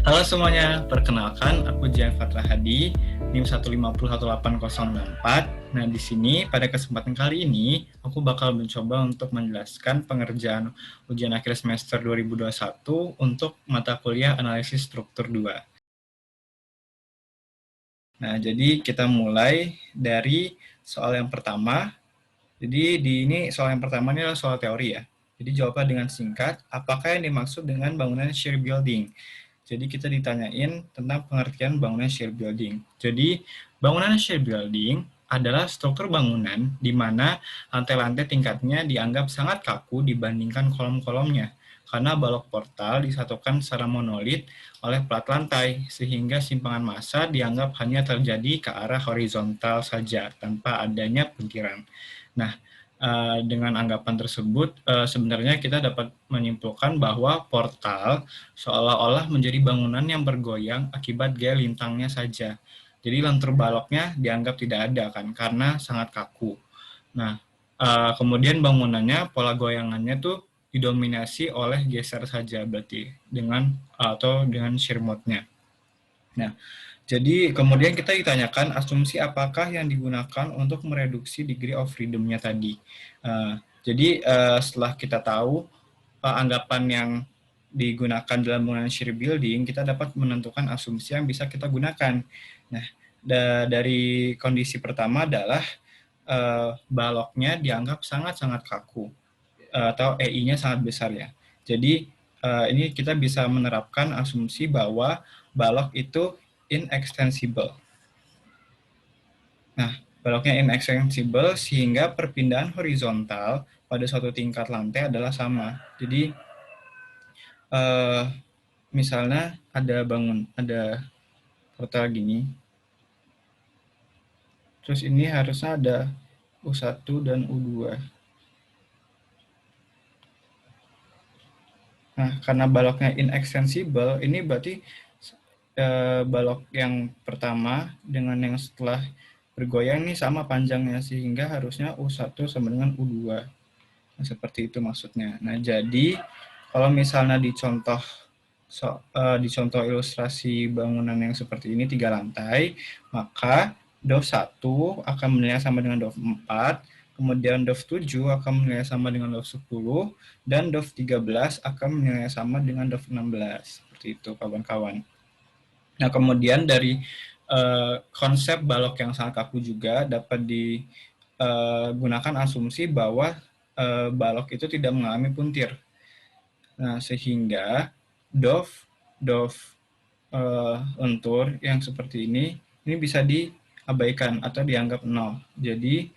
Halo semuanya, perkenalkan aku Jian Fatra Hadi, NIM 1501804. Nah, di sini pada kesempatan kali ini aku bakal mencoba untuk menjelaskan pengerjaan ujian akhir semester 2021 untuk mata kuliah analisis struktur 2. Nah, jadi kita mulai dari soal yang pertama. Jadi soal yang pertama ini adalah soal teori ya. Jadi jawablah dengan singkat, apakah yang dimaksud dengan bangunan shear building? Jadi kita ditanyain tentang pengertian bangunan shear building. Jadi bangunan shear building adalah struktur bangunan di mana lantai-lantai tingkatnya dianggap sangat kaku dibandingkan kolom-kolomnya. Karena balok portal disatukan secara monolit oleh plat lantai, sehingga simpangan massa dianggap hanya terjadi ke arah horizontal saja, tanpa adanya puntiran. Nah, dengan anggapan tersebut, sebenarnya kita dapat menyimpulkan bahwa portal seolah-olah menjadi bangunan yang bergoyang akibat gaya lintangnya saja. Jadi lentur baloknya dianggap tidak ada kan, karena sangat kaku. Nah, kemudian bangunannya, pola goyangannya tuh didominasi oleh geser saja berarti dengan shear mode-nya. Nah, jadi kemudian kita ditanyakan asumsi apakah yang digunakan untuk mereduksi degree of freedom-nya tadi. Setelah kita tahu anggapan yang digunakan dalam bangunan shear building, kita dapat menentukan asumsi yang bisa kita gunakan. Nah, dari kondisi pertama adalah baloknya dianggap sangat-sangat kaku atau EI-nya sangat besar ya. Jadi ini kita bisa menerapkan asumsi bahwa balok itu inextensible. Nah, baloknya inextensible sehingga perpindahan horizontal pada suatu tingkat lantai adalah sama. Jadi misalnya ada portal gini, terus ini harusnya ada U1 dan U2. Nah, karena baloknya inextensible, ini berarti balok yang pertama dengan yang setelah bergoyang ini sama panjangnya, sehingga harusnya U1 sama dengan U2. Nah, seperti itu maksudnya. Nah, jadi kalau misalnya di contoh ilustrasi bangunan yang seperti ini 3 lantai, maka DOF 1 akan menilai sama dengan DOF 4, kemudian DOF 7 akan menilai sama dengan DOF 10, dan DOF 13 akan menilai sama dengan DOF 16. Seperti itu, kawan-kawan. Nah, kemudian dari konsep balok yang sangat kaku juga dapat digunakan asumsi bahwa balok itu tidak mengalami puntir. Nah, sehingga DOF lentur yang seperti ini bisa diabaikan atau dianggap 0. Jadi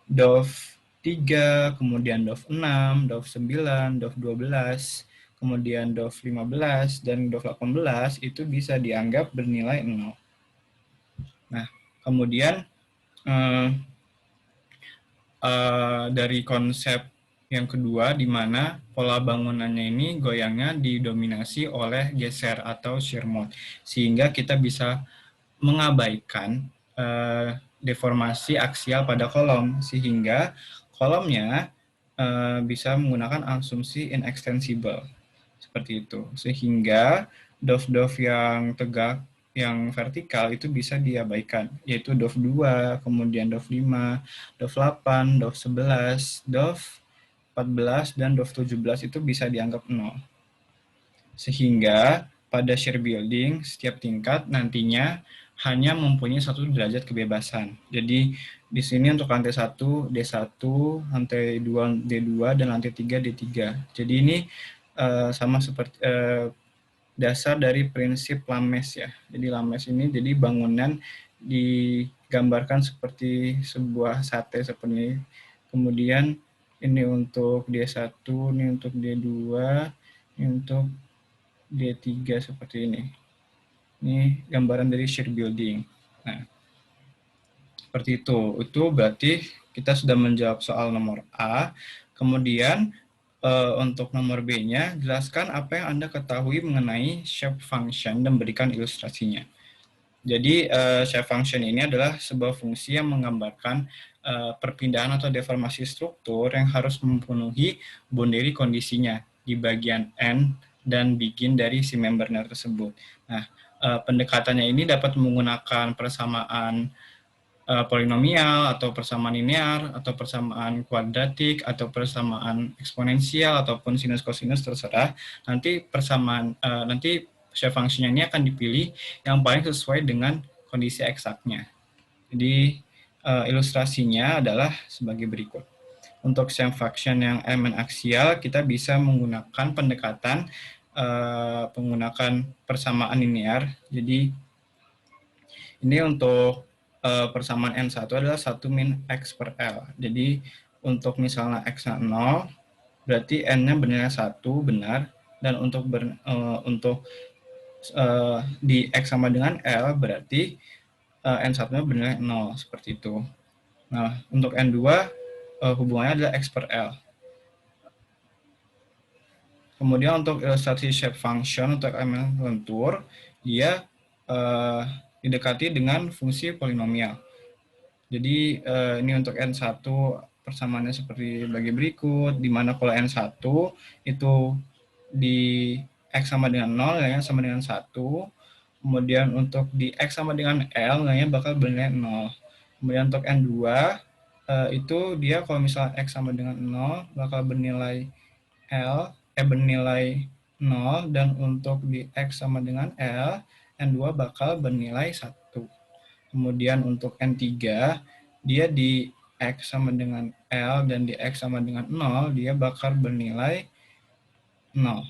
DOF 3, kemudian DOF 6, DOF 9, DOF 12, kemudian DOF 15, dan DOF 18 itu bisa dianggap bernilai 0. Nah, kemudian dari konsep yang kedua, di mana pola bangunannya ini goyangnya didominasi oleh geser atau shear mode, sehingga kita bisa mengabaikan deformasi aksial pada kolom, sehingga kolomnya bisa menggunakan asumsi inextensible. Seperti itu. Sehingga DOF-DOF yang tegak, yang vertikal itu bisa diabaikan, yaitu DOF 2, kemudian DOF 5, DOF 8, DOF 11, DOF 14, dan DOF 17 itu bisa dianggap 0. Sehingga pada shear building, setiap tingkat nantinya hanya mempunyai 1 derajat kebebasan. Jadi di sini untuk lantai 1 D1, lantai 2 D2, dan lantai 3 D3. Jadi ini sama seperti dasar dari prinsip Lames ya. Jadi Lames ini jadi bangunan digambarkan seperti sebuah sate seperti ini. Kemudian ini untuk D1, ini untuk D2, ini untuk D3 seperti ini. Ini gambaran dari shear building. Nah, seperti itu. Itu berarti kita sudah menjawab soal nomor A. Kemudian untuk nomor B-nya, jelaskan apa yang Anda ketahui mengenai shape function dan berikan ilustrasinya. Jadi shape function ini adalah sebuah fungsi yang menggambarkan perpindahan atau deformasi struktur yang harus memenuhi boundary kondisinya di bagian N dan begin dari si membernya tersebut. Nah, pendekatannya ini dapat menggunakan persamaan polinomial atau persamaan linear atau persamaan kuadratik atau persamaan eksponensial ataupun sinus kosinus terserah. Nanti nanti shape function ini akan dipilih yang paling sesuai dengan kondisi eksaknya. Jadi ilustrasinya adalah sebagai berikut. Untuk shape function yang elemen aksial, kita bisa menggunakan pendekatan menggunakan persamaan linear. Jadi ini untuk persamaan N1 adalah 1 min X per L. Jadi untuk misalnya X-nya 0, berarti N-nya bernilai 1 benar, dan untuk di X sama dengan L berarti N1-nya bernilai 0, seperti itu. Nah, untuk N2 hubungannya adalah X per L. Kemudian untuk ilustrasi shape function untuk elemen lentur, dia didekati dengan fungsi polinomial. Jadi ini untuk N1 persamaannya seperti bagi berikut, di mana kalau N1 itu di X sama dengan 0, nilainya sama dengan 1. Kemudian untuk di X sama dengan L, nilainya bakal bernilai 0. Kemudian untuk N2, itu dia kalau misalnya X sama dengan 0, bakal bernilai bernilai 0, dan untuk di X sama dengan L, N2 bakal bernilai 1. Kemudian untuk N3, dia di X sama dengan L dan di X sama dengan 0, dia bakal bernilai 0.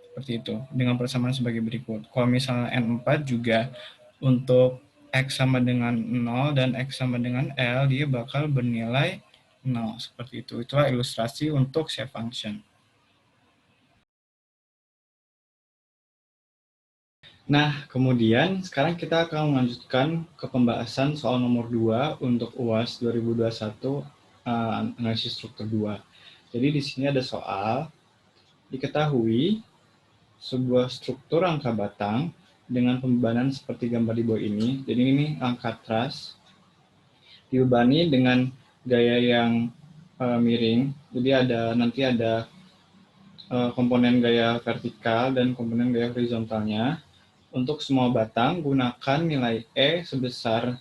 Seperti itu, dengan persamaan sebagai berikut. Kalau misalnya N4 juga untuk X sama dengan 0 dan X sama dengan L, dia bakal bernilai 0. Seperti itu. Itulah ilustrasi untuk shape function. Nah, kemudian sekarang kita akan melanjutkan ke pembahasan soal nomor 2 untuk UAS 2021 analisis struktur 2. Jadi di sini ada soal, diketahui sebuah struktur rangka batang dengan pembebanan seperti gambar di bawah ini. Jadi ini rangka truss dibebani dengan gaya yang miring. Jadi nanti ada komponen gaya vertikal dan komponen gaya horizontalnya. Untuk semua batang, gunakan nilai E sebesar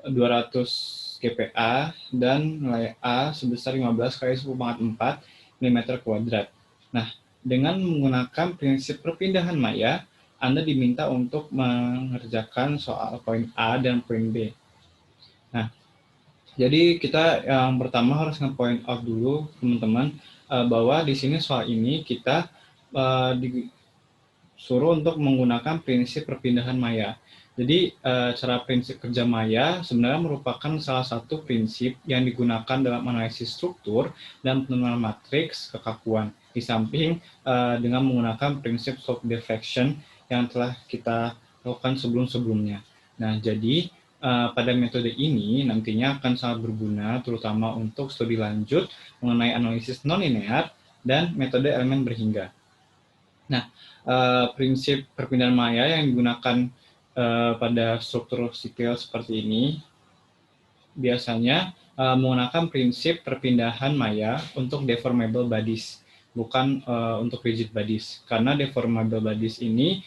200 GPa dan nilai A sebesar 15 kali 10⁴ mm kuadrat. Nah, dengan menggunakan prinsip perpindahan maya, Anda diminta untuk mengerjakan soal poin A dan poin B. Nah, jadi kita yang pertama harus nge-point out dulu, teman-teman, bahwa di sini soal ini kita disuruh untuk menggunakan prinsip perpindahan maya. Jadi cara prinsip kerja maya sebenarnya merupakan salah satu prinsip yang digunakan dalam analisis struktur dan penentuan matriks kekakuan. Di samping dengan menggunakan prinsip slope deflection yang telah kita lakukan sebelum-sebelumnya. Nah, jadi pada metode ini nantinya akan sangat berguna terutama untuk studi lanjut mengenai analisis non-linear dan metode elemen berhingga. Nah, prinsip perpindahan maya yang digunakan pada struktur sipil seperti ini biasanya menggunakan prinsip perpindahan maya untuk deformable bodies, bukan untuk rigid bodies. Karena deformable bodies ini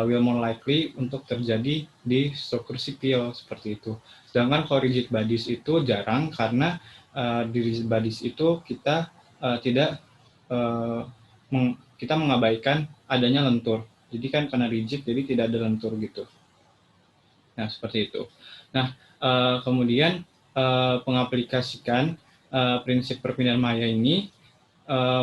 will more likely untuk terjadi di struktur sipil seperti itu. Sedangkan kalau rigid bodies itu jarang karena di rigid bodies itu kita kita mengabaikan adanya lentur. Jadi kan karena rigid, jadi tidak ada lentur gitu. Nah, seperti itu. Nah, kemudian pengaplikasikan prinsip perpindahan maya ini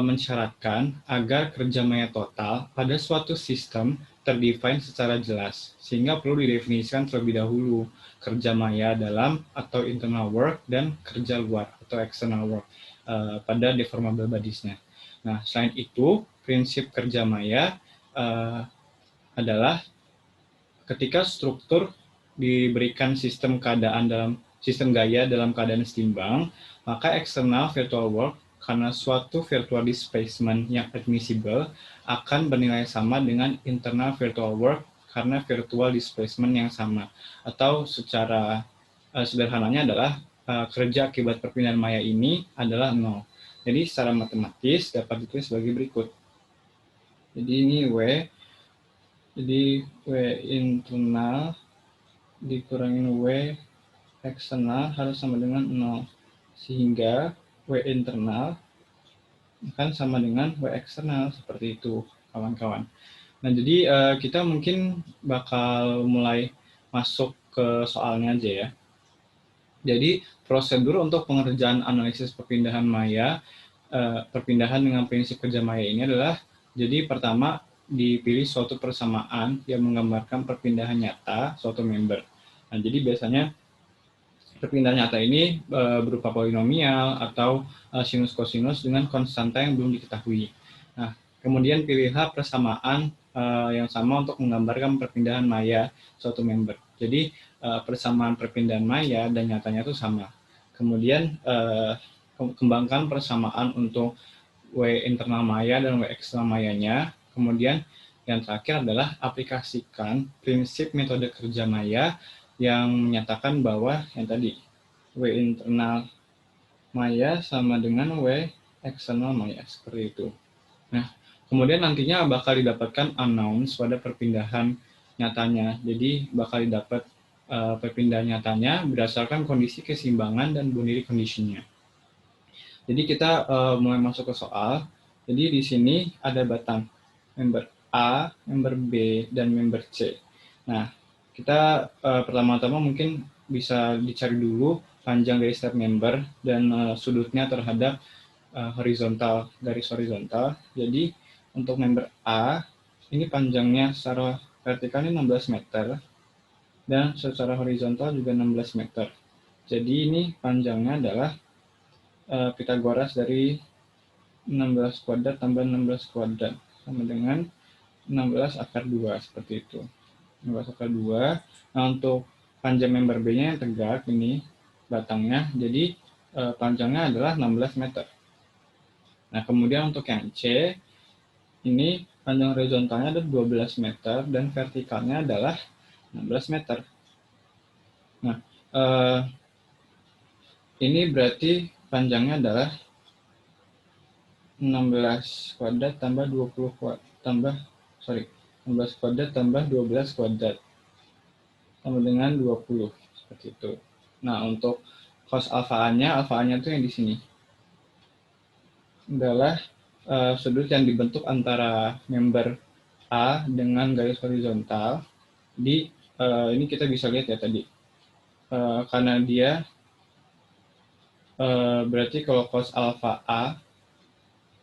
mensyaratkan agar kerja maya total pada suatu sistem terdefine secara jelas, sehingga perlu didefinisikan terlebih dahulu kerja maya dalam atau internal work dan kerja luar atau external work pada deformable bodies-nya. Nah, selain itu, prinsip kerja maya adalah ketika struktur diberikan sistem gaya dalam keadaan setimbang, maka external virtual work karena suatu virtual displacement yang admissible akan bernilai sama dengan internal virtual work karena virtual displacement yang sama. Atau secara sederhananya adalah kerja akibat perpindahan maya ini adalah 0. Jadi secara matematis dapat ditulis sebagai berikut. Jadi ini W, jadi W internal dikurangin W eksternal harus sama dengan 0. Sehingga W internal akan sama dengan W eksternal, seperti itu kawan-kawan. Nah, jadi kita mungkin bakal mulai masuk ke soalnya aja ya. Jadi, prosedur untuk pengerjaan analisis perpindahan maya, perpindahan dengan prinsip kerja maya ini adalah, jadi pertama dipilih suatu persamaan yang menggambarkan perpindahan nyata suatu member. Nah, jadi biasanya perpindahan nyata ini berupa polinomial atau sinus kosinus dengan konstanta yang belum diketahui. Nah, kemudian pilihlah persamaan yang sama untuk menggambarkan perpindahan maya suatu member. Jadi persamaan perpindahan maya dan nyatanya itu sama. Kemudian kembangkan persamaan untuk W internal maya dan W eksternal mayanya. Kemudian yang terakhir adalah aplikasikan prinsip metode kerja maya yang menyatakan bahwa yang tadi W internal maya sama dengan W eksternal maya, seperti itu. Nah, kemudian nantinya bakal didapatkan unknowns pada perpindahan nyatanya. Jadi bakal didapat perpindahan nyatanya berdasarkan kondisi keseimbangan dan boundary condition-nya. Jadi kita mulai masuk ke soal. Jadi di sini ada batang member A, member B, dan member C. Nah, kita pertama-tama mungkin bisa dicari dulu panjang dari setiap member dan sudutnya terhadap horizontal, garis horizontal. Jadi untuk member A, ini panjangnya secara vertikal ini 16 meter, dan secara horizontal juga 16 meter. Jadi ini panjangnya adalah Pitagoras dari 16 kuadrat tambah 16 kuadrat sama dengan 16 akar 2, seperti itu. 16 akar 2. Nah, untuk panjang member B-nya yang tegak ini batangnya, jadi panjangnya adalah 16 meter. Nah, kemudian untuk yang C, ini panjang horizontalnya ada 12 meter dan vertikalnya adalah 16 meter. Nah, ini berarti panjangnya adalah 16 kuadrat tambah 20 kuadrat tambah 16 kuadrat tambah 12 kuadrat sama dengan 20, seperti itu. Nah, untuk cos alfa-nya itu yang di sini adalah sudut yang dibentuk antara member A dengan garis horizontal. Di ini kita bisa lihat ya tadi, karena dia berarti kalau cos alfa A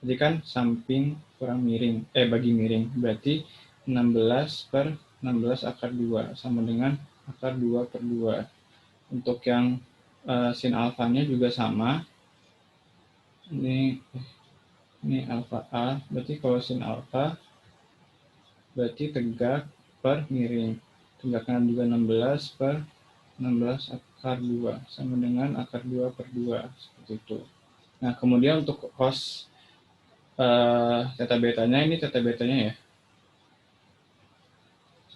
jadi kan samping kurang miring, bagi miring, berarti 16 per 16 akar 2 sama dengan akar 2 per 2. Untuk yang sin alfanya juga sama. Ini alfa A, berarti kalau sin alfa berarti tegak per miring. Tegaknya juga 16 per 16 akar 2 sama dengan akar 2 per 2, seperti itu. Nah, kemudian untuk cos theta betanya, ini theta betanya ya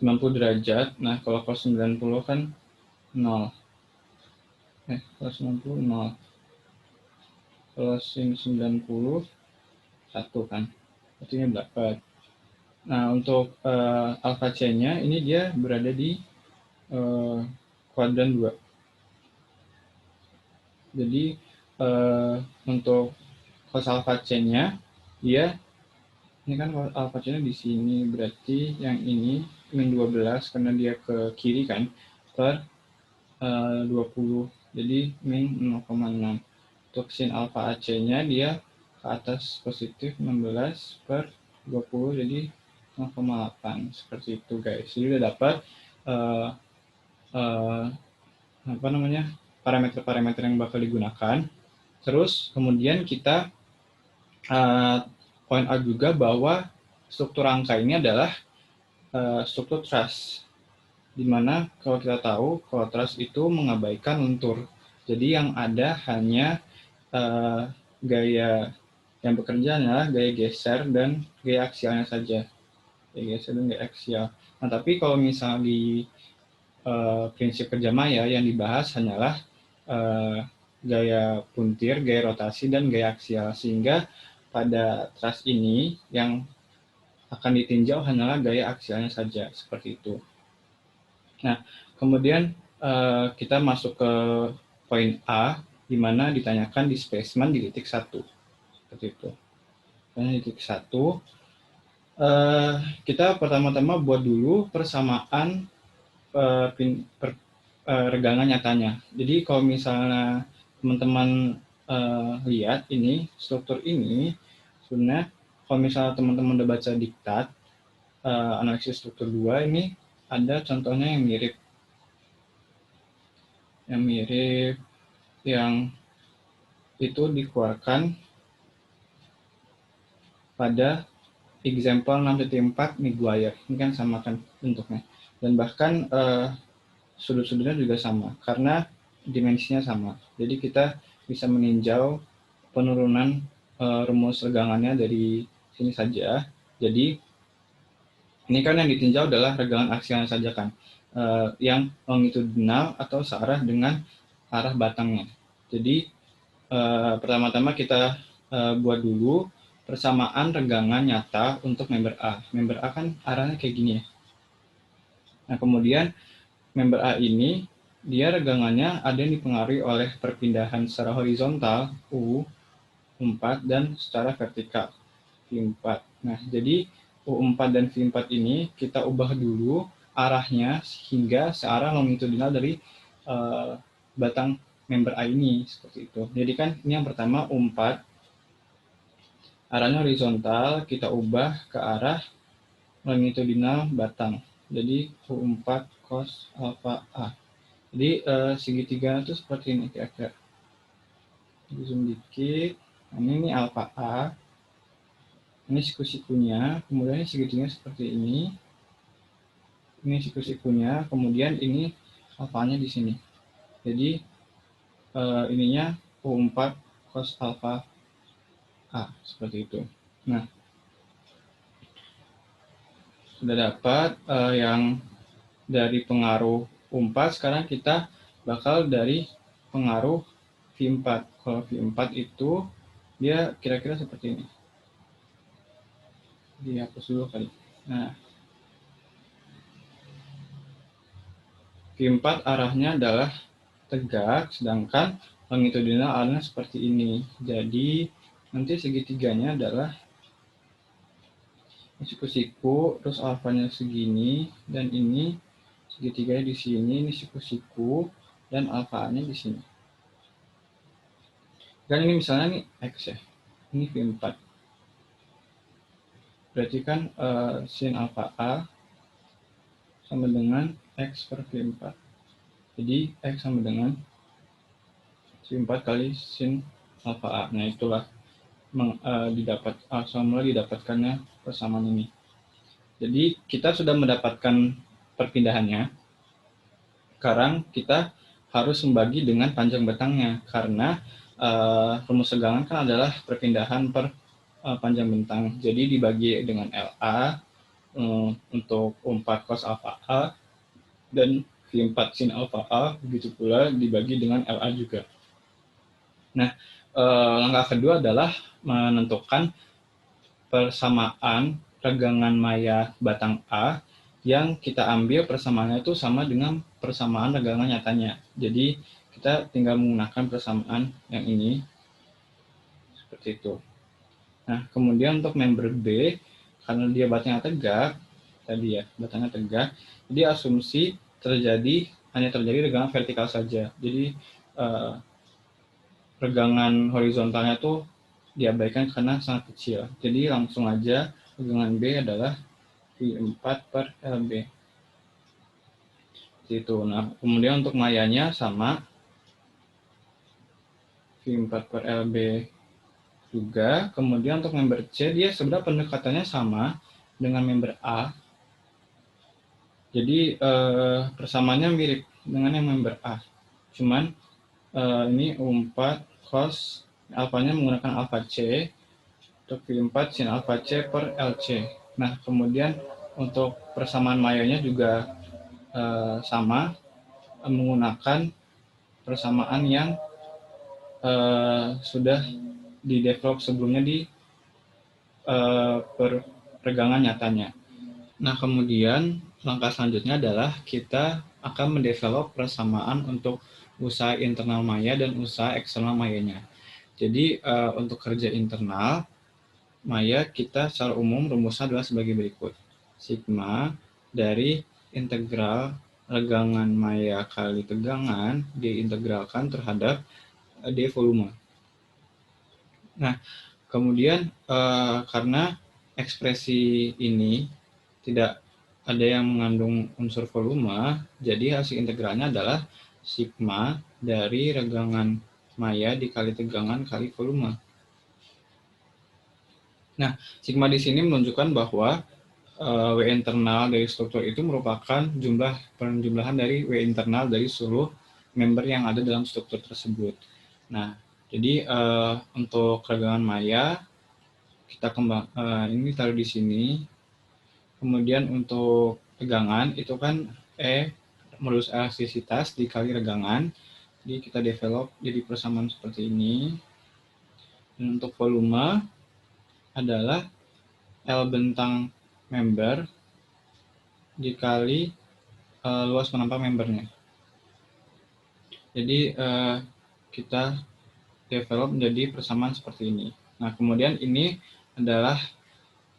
90 derajat. Nah, kalau cos 90 kan 0. Cos 90 0. Kalau sin 90 1 kan. Artinya dapat. Nah, untuk alfa C-nya ini dia berada di kuadran 2. Jadi untuk cos alfa C-nya dia ini kan alfa C-nya di sini, berarti yang ini min 12 karena dia ke kiri kan, per 20, jadi min 0,6. Untuk sin alfa AC-nya dia ke atas positif 16 per 20, jadi 0,8, seperti itu guys. Jadi udah dapat parameter-parameter yang bakal digunakan. Terus kemudian kita point out juga bahwa struktur angka ini adalah struktur truss, dimana kalau kita tahu kalau truss itu mengabaikan lentur. Jadi yang ada hanya gaya yang bekerja adalah gaya geser dan gaya aksialnya saja. Gaya geser dan gaya aksial. Nah, tapi kalau misalnya di prinsip kerja maya yang dibahas hanyalah gaya puntir, gaya rotasi, dan gaya aksial. Sehingga pada truss ini yang akan ditinjau hanyalah gaya aksialnya saja, seperti itu. Nah, kemudian kita masuk ke poin A, di mana ditanyakan di spesimen di titik 1, seperti itu. Di titik 1, kita pertama-tama buat dulu persamaan regangan nyatanya. Jadi kalau misalnya teman-teman lihat ini, struktur ini, sebenarnya kalau misalnya teman-teman udah baca diktat, analisis struktur 2 ini ada contohnya yang mirip. Yang itu dikeluarkan pada example 6.4 Maguire. Ini kan sama kan bentuknya. Dan bahkan sudut-sudutnya juga sama, karena dimensinya sama. Jadi kita bisa meninjau penurunan rumus regangannya dari sini saja. Jadi ini kan yang ditinjau adalah regangan aksialnya saja kan, yang longitudinal atau searah dengan arah batangnya. Jadi pertama-tama kita buat dulu persamaan regangan nyata untuk member A. Member A kan arahnya kayak gini ya. Nah, kemudian member A ini, dia regangannya ada yang dipengaruhi oleh perpindahan secara horizontal U4 dan secara vertikal V4. Nah, jadi U4 dan V4 ini kita ubah dulu arahnya hingga searah longitudinal dari batang member A ini, seperti itu. Jadi kan ini yang pertama U4, arahnya horizontal, kita ubah ke arah longitudinal batang. Jadi U4 cos alfa A. Jadi segitiga itu seperti ini kira-kira. Zoom dikit. Nah, ini alfa A. Ini siku-sikunya. Kemudian ini segitiganya seperti ini. Ini siku-sikunya. Kemudian ini alfanya di sini. Jadi ininya U4 cos alfa A. Seperti itu. Nah, sudah dapat yang dari pengaruh U4, sekarang kita bakal dari pengaruh V4. Kalau V4 itu dia kira-kira seperti ini. Dihapus dulu kali. Nah, V4 arahnya adalah tegak, sedangkan longitudinal arahnya seperti ini. Jadi nanti segitiganya adalah siku-siku, terus alfanya segini, dan ini segitiganya di sini, ini siku-siku, dan alfanya di sini. Dan ini misalnya nih X ya, ini V4. Berarti kan sin alfa A sama dengan X per V4. Jadi X sama dengan sin 4 kali sin alfa A. Nah, itulah semula didapatkannya persamaan ini. Jadi kita sudah mendapatkan perpindahannya. Sekarang kita harus membagi dengan panjang batangnya, karena rumus regangan kan adalah perpindahan per panjang bentang. Jadi dibagi dengan LA untuk U4 cos alfa A dan V4 sin alfa A, begitu pula dibagi dengan LA juga. Nah, langkah kedua adalah menentukan persamaan regangan maya batang A yang kita ambil persamaannya itu sama dengan persamaan regangan nyatanya. Jadi kita tinggal menggunakan persamaan yang ini, seperti itu. Nah, kemudian untuk member B, karena dia batangnya tegak, tadi ya, batangnya tegak, jadi asumsi hanya terjadi regangan vertikal saja. Jadi regangan horizontalnya tuh diabaikan karena sangat kecil. Jadi langsung aja regangan B adalah V4 per LB. Itu. Nah, kemudian untuk mayanya sama V4 per LB juga. Kemudian untuk member C, dia sebenarnya pendekatannya sama dengan member A. Jadi persamaannya mirip dengan yang member A. Cuman ini U4 cos alfanya menggunakan alfa C, untuk V4 sin alfa C per LC. Nah, kemudian untuk persamaan mayanya juga sama, menggunakan persamaan yang sudah di develop sebelumnya di regangan nyatanya. Nah, kemudian langkah selanjutnya adalah kita akan mendevelop persamaan untuk usaha internal maya dan usaha eksternal mayanya. Jadi untuk kerja internal maya kita secara umum rumusnya adalah sebagai berikut. Sigma dari integral regangan maya kali tegangan diintegralkan terhadap d volume. Nah, kemudian karena ekspresi ini tidak ada yang mengandung unsur volume, jadi hasil integralnya adalah sigma dari regangan maya dikali tegangan kali volume. Nah, sigma di sini menunjukkan bahwa W internal dari struktur itu merupakan penjumlahan dari W internal dari seluruh member yang ada dalam struktur tersebut. Nah, jadi untuk regangan maya kita ini taruh di sini. Kemudian untuk tegangan itu kan modulus elastisitas dikali regangan. Jadi kita develop jadi persamaan seperti ini. Dan untuk volume adalah L bentang member dikali luas penampang membernya. Jadi kita develop menjadi persamaan seperti ini. Nah, kemudian ini adalah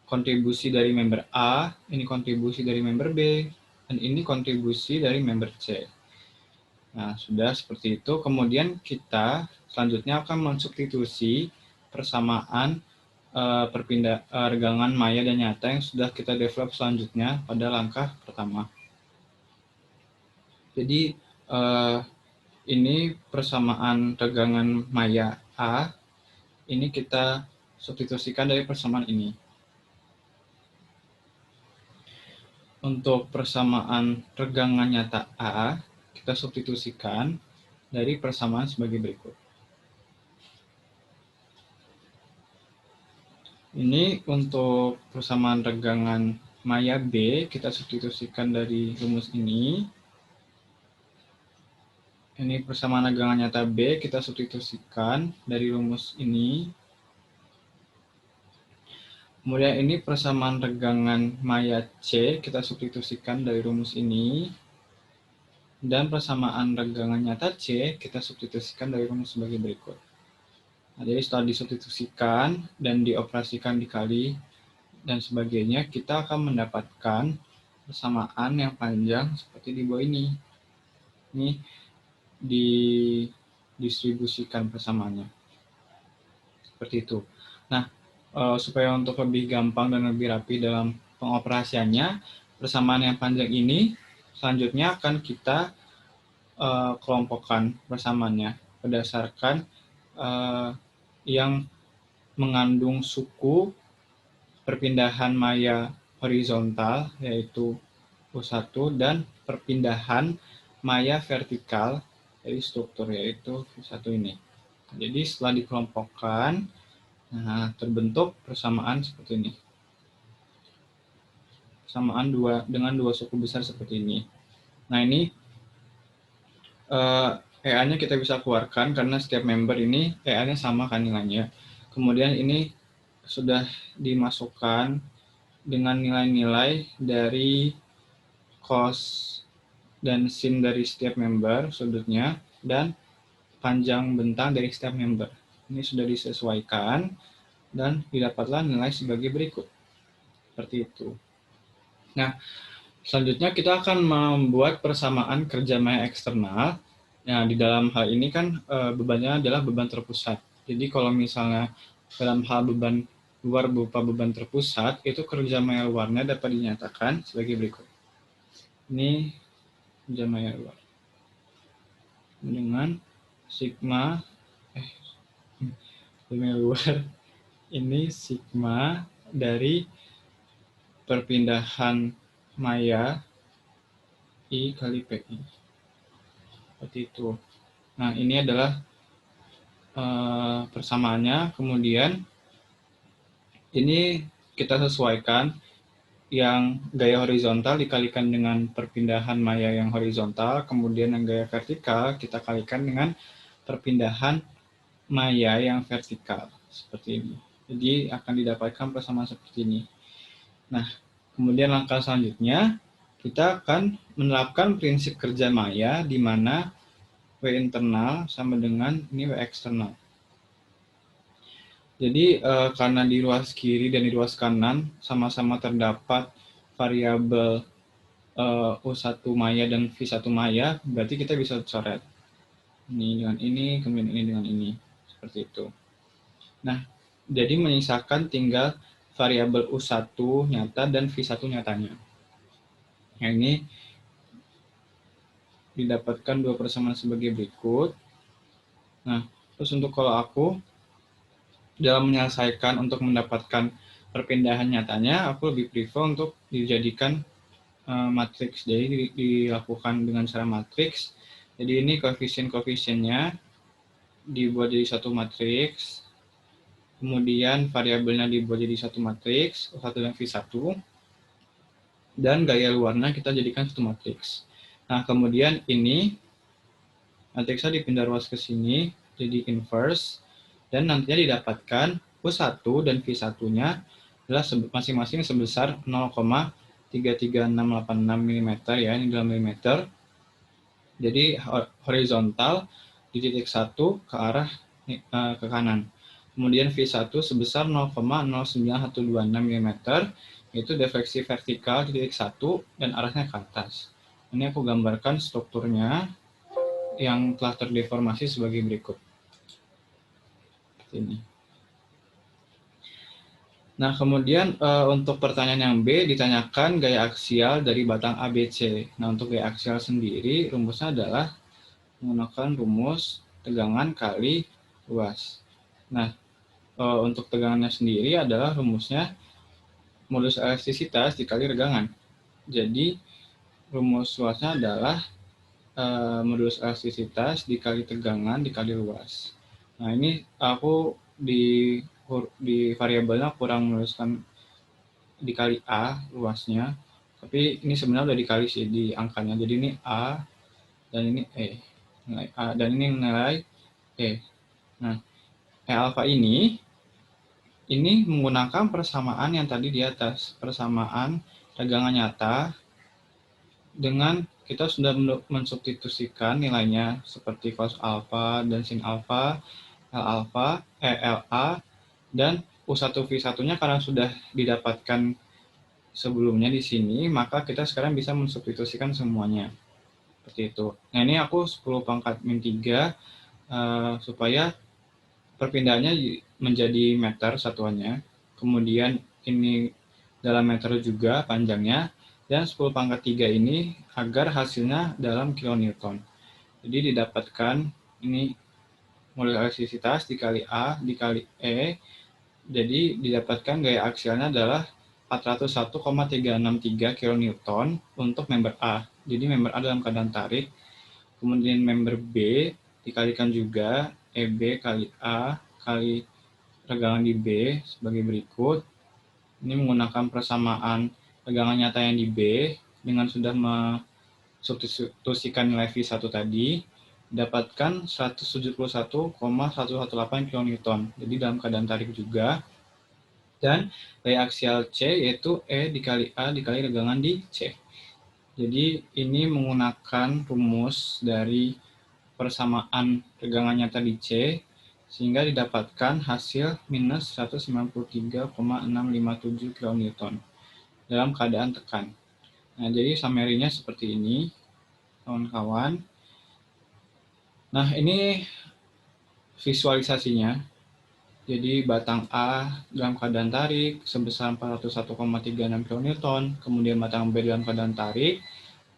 kontribusi dari member A, ini kontribusi dari member B, dan ini kontribusi dari member C. Nah, sudah seperti itu. Kemudian kita selanjutnya akan mensubstitusi persamaan regangan maya dan nyata yang sudah kita develop selanjutnya pada langkah pertama. Jadi ini persamaan regangan maya A, ini kita substitusikan dari persamaan ini. Untuk persamaan regangan nyata A, kita substitusikan dari persamaan sebagai berikut. Ini untuk persamaan regangan maya B, kita substitusikan dari rumus ini. Ini persamaan regangan nyata B, kita substitusikan dari rumus ini. Kemudian ini persamaan regangan maya C, kita substitusikan dari rumus ini. Dan persamaan regangan nyata C, kita substitusikan dari rumus sebagai berikut. Nah, jadi setelah disubstitusikan dan dioperasikan dikali dan sebagainya, kita akan mendapatkan persamaan yang panjang seperti di bawah ini. Ini didistribusikan persamaannya. Seperti itu. Nah, supaya untuk lebih gampang dan lebih rapi dalam pengoperasiannya, persamaan yang panjang ini selanjutnya akan kita kelompokkan persamaannya berdasarkan yang mengandung suku perpindahan maya horizontal yaitu U1 dan perpindahan maya vertikal dari struktur yaitu U1 ini. Jadi setelah dikelompokkan, nah, terbentuk persamaan seperti ini. Persamaan dengan dua suku besar seperti ini. Nah, ini EA-nya kita bisa keluarkan karena setiap member ini EA-nya sama kan nilainya. Kemudian ini sudah dimasukkan dengan nilai-nilai dari cos dan sin dari setiap member, sudutnya, dan panjang bentang dari setiap member. Ini sudah disesuaikan dan didapatlah nilai sebagai berikut. Seperti itu. Nah, selanjutnya kita akan membuat persamaan kerja maya eksternal. Nah, di dalam hal ini kan bebannya adalah beban terpusat. Jadi kalau misalnya dalam hal beban luar berupa beban terpusat, itu kerja maya luarnya dapat dinyatakan sebagai berikut. Ini kerja maya luar. Dengan sigma luar ini sigma dari perpindahan maya I kali PI. Seperti itu. Nah, ini adalah persamaannya. Kemudian ini kita sesuaikan yang gaya horizontal dikalikan dengan perpindahan maya yang horizontal, kemudian yang gaya vertikal kita kalikan dengan perpindahan maya yang vertikal, seperti ini. Jadi akan didapatkan persamaan seperti ini. Nah, kemudian langkah selanjutnya, kita akan menerapkan prinsip kerja maya di mana W internal sama dengan ini W eksternal. Jadi karena di ruas kiri dan di ruas kanan sama-sama terdapat variabel U1 maya dan V1 maya, berarti kita bisa coret. Ini dengan ini, kemudian ini dengan ini. Seperti itu. Nah, jadi menyisakan tinggal variabel U1 nyata dan V1 nyatanya. Nah, ini didapatkan dua persamaan sebagai berikut. Nah, terus untuk kalau aku dalam menyelesaikan untuk mendapatkan perpindahan nyatanya, aku lebih prefer untuk dijadikan matriks. Jadi dilakukan dengan cara matriks. Jadi ini koefisien-koefisiennya dibuat jadi satu matriks. Kemudian variabelnya dibuat jadi satu matriks, U1 dan V1. Dan gaya luarnya kita jadikan satu matriks. Nah, kemudian ini matriksnya dipindah ruas ke sini, jadi inverse. Dan nantinya didapatkan U1 dan V1-nya adalah masing-masing sebesar 0,33686 mm ya, ini dalam milimeter. Jadi horizontal di titik 1 ke arah ke kanan. Kemudian V1 sebesar 0,09126 mm, yaitu defleksi vertikal di titik 1 dan arahnya ke atas. Ini aku gambarkan strukturnya yang telah terdeformasi sebagai berikut. Ini. Nah, kemudian untuk pertanyaan yang B ditanyakan gaya aksial dari batang ABC. Nah, untuk gaya aksial sendiri rumusnya adalah menggunakan rumus tegangan kali luas. Nah, untuk tegangannya sendiri adalah rumusnya modulus elastisitas dikali regangan. Jadi, rumus luasnya adalah modulus elastisitas dikali tegangan dikali luas. Nah, ini aku di variabelnya kurang menuliskan dikali A luasnya, tapi ini sebenarnya udah dikali sih di angkanya. Jadi ini A dan ini E. Nilai A dan ini nilai E. Nah, E alfa ini menggunakan persamaan yang tadi di atas, persamaan tegangan nyata dengan kita sudah mensubstitusikan nilainya seperti cos alfa dan sin alfa, LA, dan U1 V1-nya karena sudah didapatkan sebelumnya di sini, maka kita sekarang bisa mensubstitusikan semuanya. Seperti itu. Nah, ini aku 10 pangkat min 3 supaya perpindahannya menjadi meter satuannya. Kemudian ini dalam meter juga panjangnya. Dan 10 pangkat 3 ini agar hasilnya dalam kilonewton. Jadi didapatkan ini modul elastisitas dikali A dikali E. Jadi didapatkan gaya aksialnya adalah 401,363 kilonewton untuk member A. Jadi member A dalam keadaan tarik. Kemudian member B dikalikan juga EB kali A kali tegangan di B sebagai berikut. Ini menggunakan persamaan tegangan nyata yang di B dengan sudah mensubstitusikan nilai V1 tadi, dapatkan 171,118 kN. Jadi dalam keadaan tarik juga. Dan gaya aksial C yaitu E dikali A dikali tegangan di C. Jadi ini menggunakan rumus dari persamaan tegangan nyata di C, sehingga didapatkan hasil minus 193,657 kN dalam keadaan tekan. Nah, jadi summary-nya seperti ini, kawan-kawan. Nah, ini visualisasinya. Jadi batang A dalam keadaan tarik sebesar 401,36 kN, kemudian batang B dalam keadaan tarik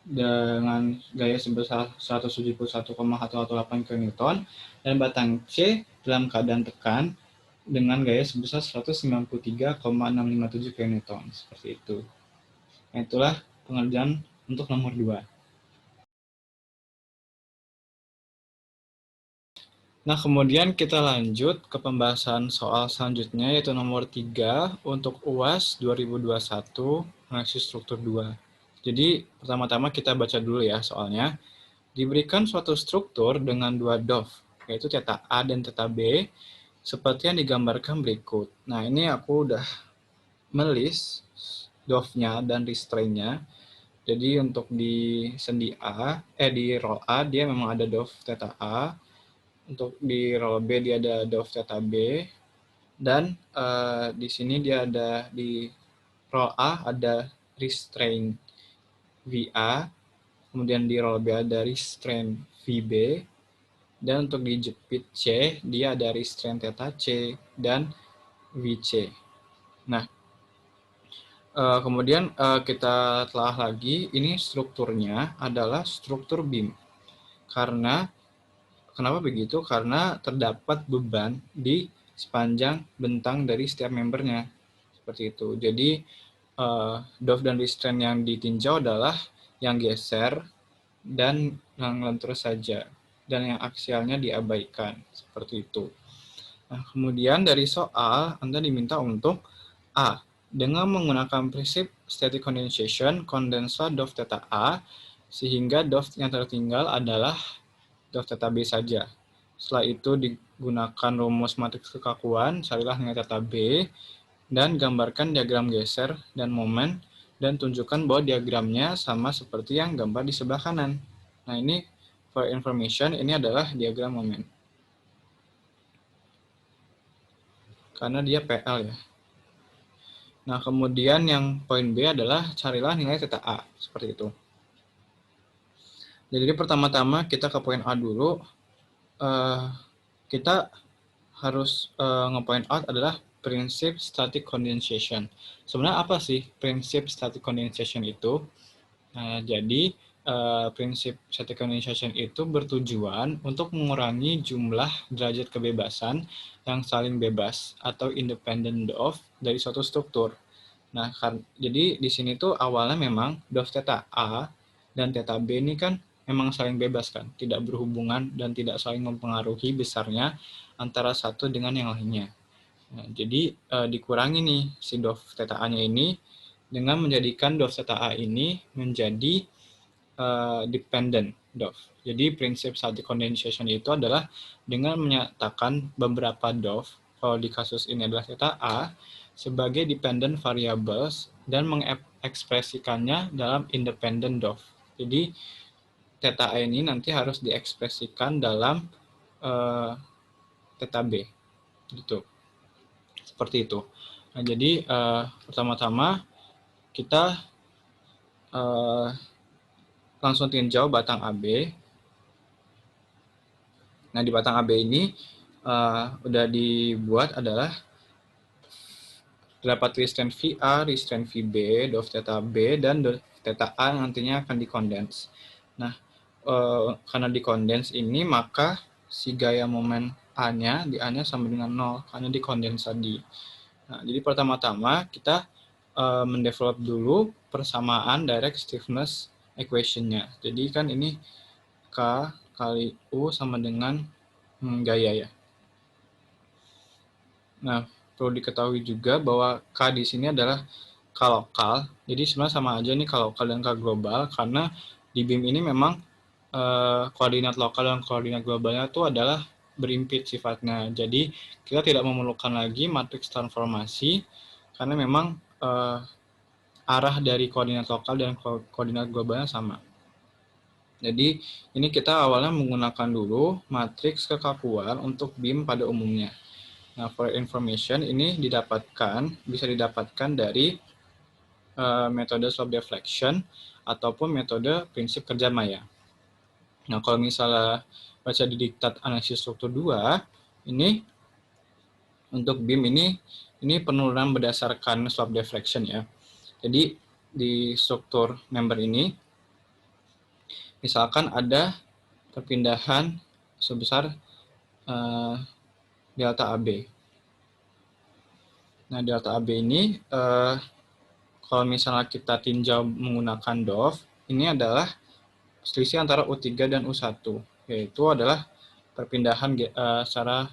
dengan gaya sebesar 171,118 kN, dan batang C dalam keadaan tekan dengan gaya sebesar 193,657 kN. Seperti itu. Nah, itulah pengerjaan untuk nomor 2. Nah, kemudian kita lanjut ke pembahasan soal selanjutnya, yaitu nomor 3 untuk UAS 2021, analisis struktur 2. Jadi, pertama-tama kita baca dulu ya soalnya. Diberikan suatu struktur dengan dua DOF, yaitu θA dan θB, seperti yang digambarkan berikut. Nah, ini aku udah menulis DOF-nya dan restraint-nya. Jadi untuk di sendi A, di roll A dia memang ada DOF theta A. Untuk di roll B dia ada DOF theta B. Dan di sini dia ada di roll A ada restraint VA. Kemudian di roll B ada restraint VB. Dan untuk di jepit C dia ada restraint theta C dan VC. Nah, kemudian kita telah lagi, ini strukturnya adalah struktur beam. Kenapa begitu? Karena terdapat beban di sepanjang bentang dari setiap membernya. Seperti itu. Jadi, DOF dan restraint yang ditinjau adalah yang geser dan yang lentur saja. Dan yang aksialnya diabaikan. Seperti itu. Nah, kemudian dari soal, Anda diminta untuk A. Dengan menggunakan prinsip static condensation, kondensa DOF theta A, sehingga DOF yang tertinggal adalah DOF theta B saja. Setelah itu digunakan rumus matriks kekakuan, carilah nilai theta B, dan gambarkan diagram geser dan momen, dan tunjukkan bahwa diagramnya sama seperti yang gambar di sebelah kanan. Nah, ini for information, ini adalah diagram momen. Karena dia PL ya. Nah, kemudian yang poin B adalah carilah nilai theta A, seperti itu. Jadi pertama-tama kita ke poin A dulu. Kita harus nge-point out adalah prinsip static condensation. Sebenarnya apa sih prinsip static condensation itu? Nah, jadi prinsip static condensation itu bertujuan untuk mengurangi jumlah derajat kebebasan yang saling bebas atau independent DOF dari suatu struktur. Nah, jadi di sini tuh awalnya memang DOF theta A dan theta B ini kan memang saling bebas kan, tidak berhubungan dan tidak saling mempengaruhi besarnya antara satu dengan yang lainnya. Nah, jadi dikurangi nih si DOF theta A-nya ini dengan menjadikan DOF theta A ini menjadi dependent DOF. Jadi prinsip static condensation itu adalah dengan menyatakan beberapa DOF, kalau di kasus ini adalah theta A, sebagai dependent variables dan mengekspresikannya dalam independent DOF. Jadi theta A ini nanti harus diekspresikan dalam theta B. Gitu. Seperti itu. Nah, jadi pertama-tama kita langsung tinjau batang AB. Nah, di batang AB ini udah dibuat adalah terdapat restraint VA, restraint VB, DOF theta B, dan DOF theta A nantinya akan dikondens. Nah, karena dikondens ini, maka si gaya momen A-nya, di A-nya sama dengan 0, karena dikondens tadi. Nah, jadi pertama-tama kita mendevelop dulu persamaan direct stiffness equation-nya. Jadi kan ini K kali U sama dengan gaya ya. Nah, perlu diketahui juga bahwa K di sini adalah K lokal. Jadi sebenarnya sama aja nih K lokal dan K global, karena di BIM ini memang koordinat lokal dan koordinat globalnya itu adalah berimpit sifatnya. Jadi kita tidak memerlukan lagi matriks transformasi, karena memang arah dari koordinat lokal dan koordinat globalnya sama. Jadi ini kita awalnya menggunakan dulu matriks kekakuan untuk BIM pada umumnya. Nah, for information ini bisa didapatkan dari metode slope deflection ataupun metode prinsip kerja maya. Nah, kalau misalnya baca di diktat analisis struktur 2, ini untuk BIM ini penurunan berdasarkan slope deflection ya. Jadi di struktur member ini, misalkan ada perpindahan sebesar delta AB. Nah, delta AB ini kalau misalnya kita tinjau menggunakan DOF, ini adalah selisih antara U3 dan U1, yaitu adalah perpindahan secara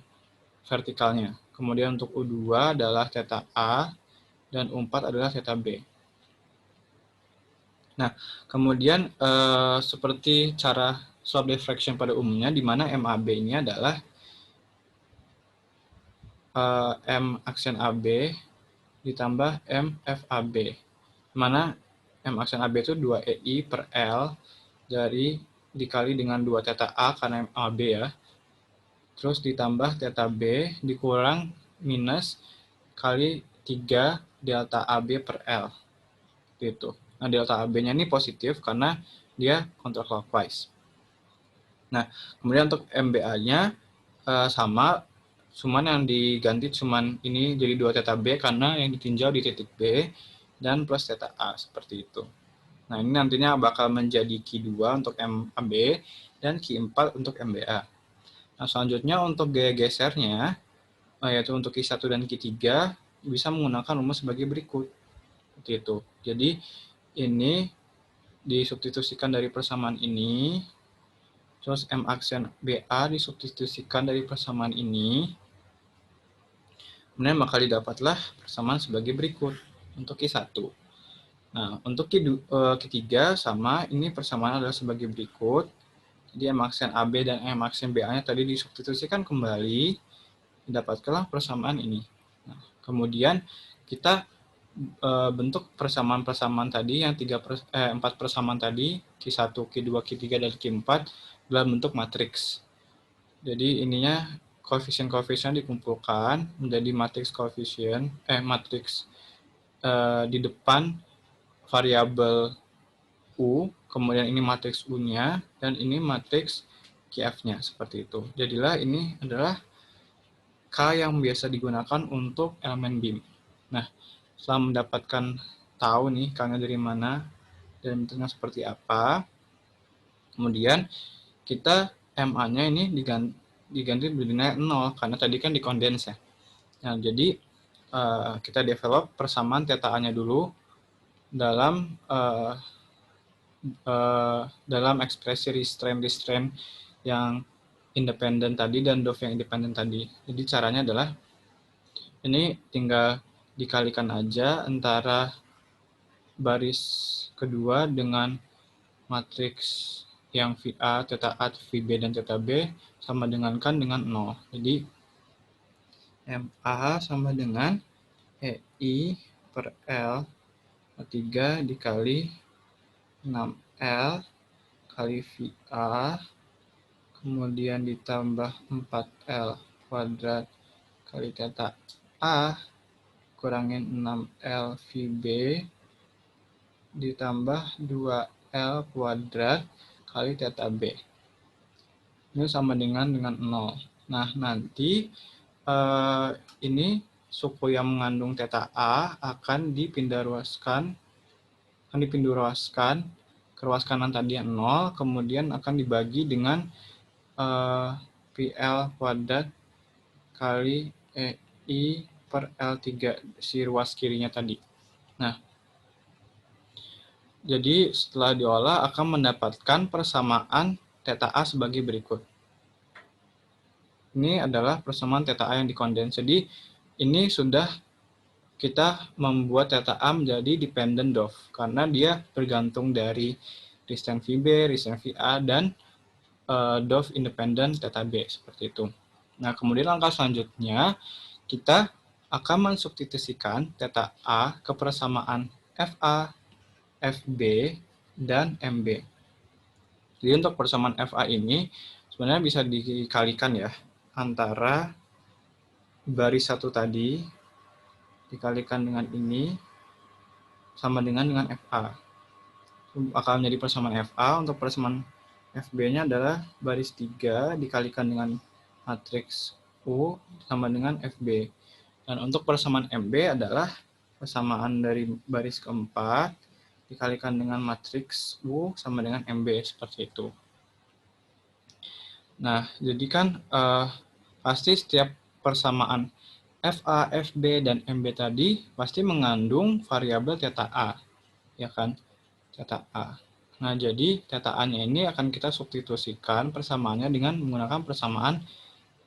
vertikalnya. Kemudian untuk U2 adalah theta A, dan U4 adalah theta B. Nah, kemudian seperti cara slope deflection pada umumnya, di mana MAB ini adalah M aksen AB ditambah M FAB. mana M aksen AB itu 2EI per L dikali dengan 2 theta A karena AB ya. Terus ditambah theta B dikurang minus kali 3 delta AB per L. Gitu. Nah, delta AB-nya ini positif karena dia counterclockwise. Nah, kemudian untuk MBA-nya sama, cuman yang diganti cuman ini jadi 2 theta B karena yang ditinjau di titik B dan plus theta A seperti itu. Nah, ini nantinya bakal menjadi Q2 untuk MAB dan Q4 untuk MBA. Nah, selanjutnya untuk gaya gesernya, yaitu untuk Q1 dan Q3, bisa menggunakan rumus sebagai berikut. Seperti itu. Jadi, ini disubstitusikan dari persamaan ini, terus M aksen BA disubstitusikan dari persamaan ini, kemudian maka didapatlah persamaan sebagai berikut untuk Q1. Nah, untuk Q3 sama, ini persamaan adalah sebagai berikut. Jadi M aksen AB dan M aksen BA-nya tadi disubstitusikan kembali, didapatkanlah persamaan ini. Nah, kemudian kita bentuk persamaan-persamaan tadi yang 4 persamaan tadi, Q1, Q2, Q3, dan Q4 dalam bentuk matriks. Jadi ininya koefisien-koefisien dikumpulkan menjadi matriks koefisien, matriks di depan variabel U, kemudian ini matriks U-nya, dan ini matriks QF-nya, seperti itu. Jadilah ini adalah K yang biasa digunakan untuk elemen BIM. Nah, setelah mendapatkan tahu nih K-nya dari mana dan bentuknya seperti apa, kemudian kita MA-nya ini diganti bernilai 0, karena tadi kan dikondens ya. Nah, jadi kita develop persamaan theta A-nya dulu dalam ekspresi restraint yang independen tadi dan dov yang independen tadi. Jadi caranya adalah ini tinggal dikalikan aja antara baris kedua dengan matriks yang VA, theta A, VB, dan theta B sama dengankan dengan 0. Jadi MA sama dengan EI per L 3 dikali 6L kali VA, kemudian ditambah 4L kuadrat kali theta A kurangin 6L VB ditambah 2L kuadrat kali theta B. Ini sama dengan 0. Nah, nanti ini suku yang mengandung theta A akan dipindah ruaskan ke ruas kanan tadi yang 0, kemudian akan dibagi dengan PL kuadrat kali EI per L3 si ruas kirinya tadi. Nah, jadi setelah diolah akan mendapatkan persamaan theta A sebagai berikut. Ini adalah persamaan theta A yang dikondens. Jadi ini sudah kita membuat theta A menjadi dependent dov karena dia bergantung dari restraint VB, restraint VA, dan dov independent theta B seperti itu. Nah, kemudian langkah selanjutnya kita akan mensubstitusikan theta A ke persamaan FA, FB, dan MB. Jadi untuk persamaan FA ini sebenarnya bisa dikalikan ya antara baris satu tadi dikalikan dengan ini sama dengan FA. Akan menjadi persamaan FA. Untuk persamaan FB-nya adalah baris 3 dikalikan dengan matriks U sama dengan FB. Dan untuk persamaan MB adalah persamaan dari baris keempat dikalikan dengan matriks U sama dengan MB, seperti itu. Nah, jadi kan pasti setiap persamaan FA, FB, dan MB tadi pasti mengandung variabel theta A, ya kan? Theta A. Nah, jadi theta A-nya ini akan kita substitusikan persamaannya dengan menggunakan persamaan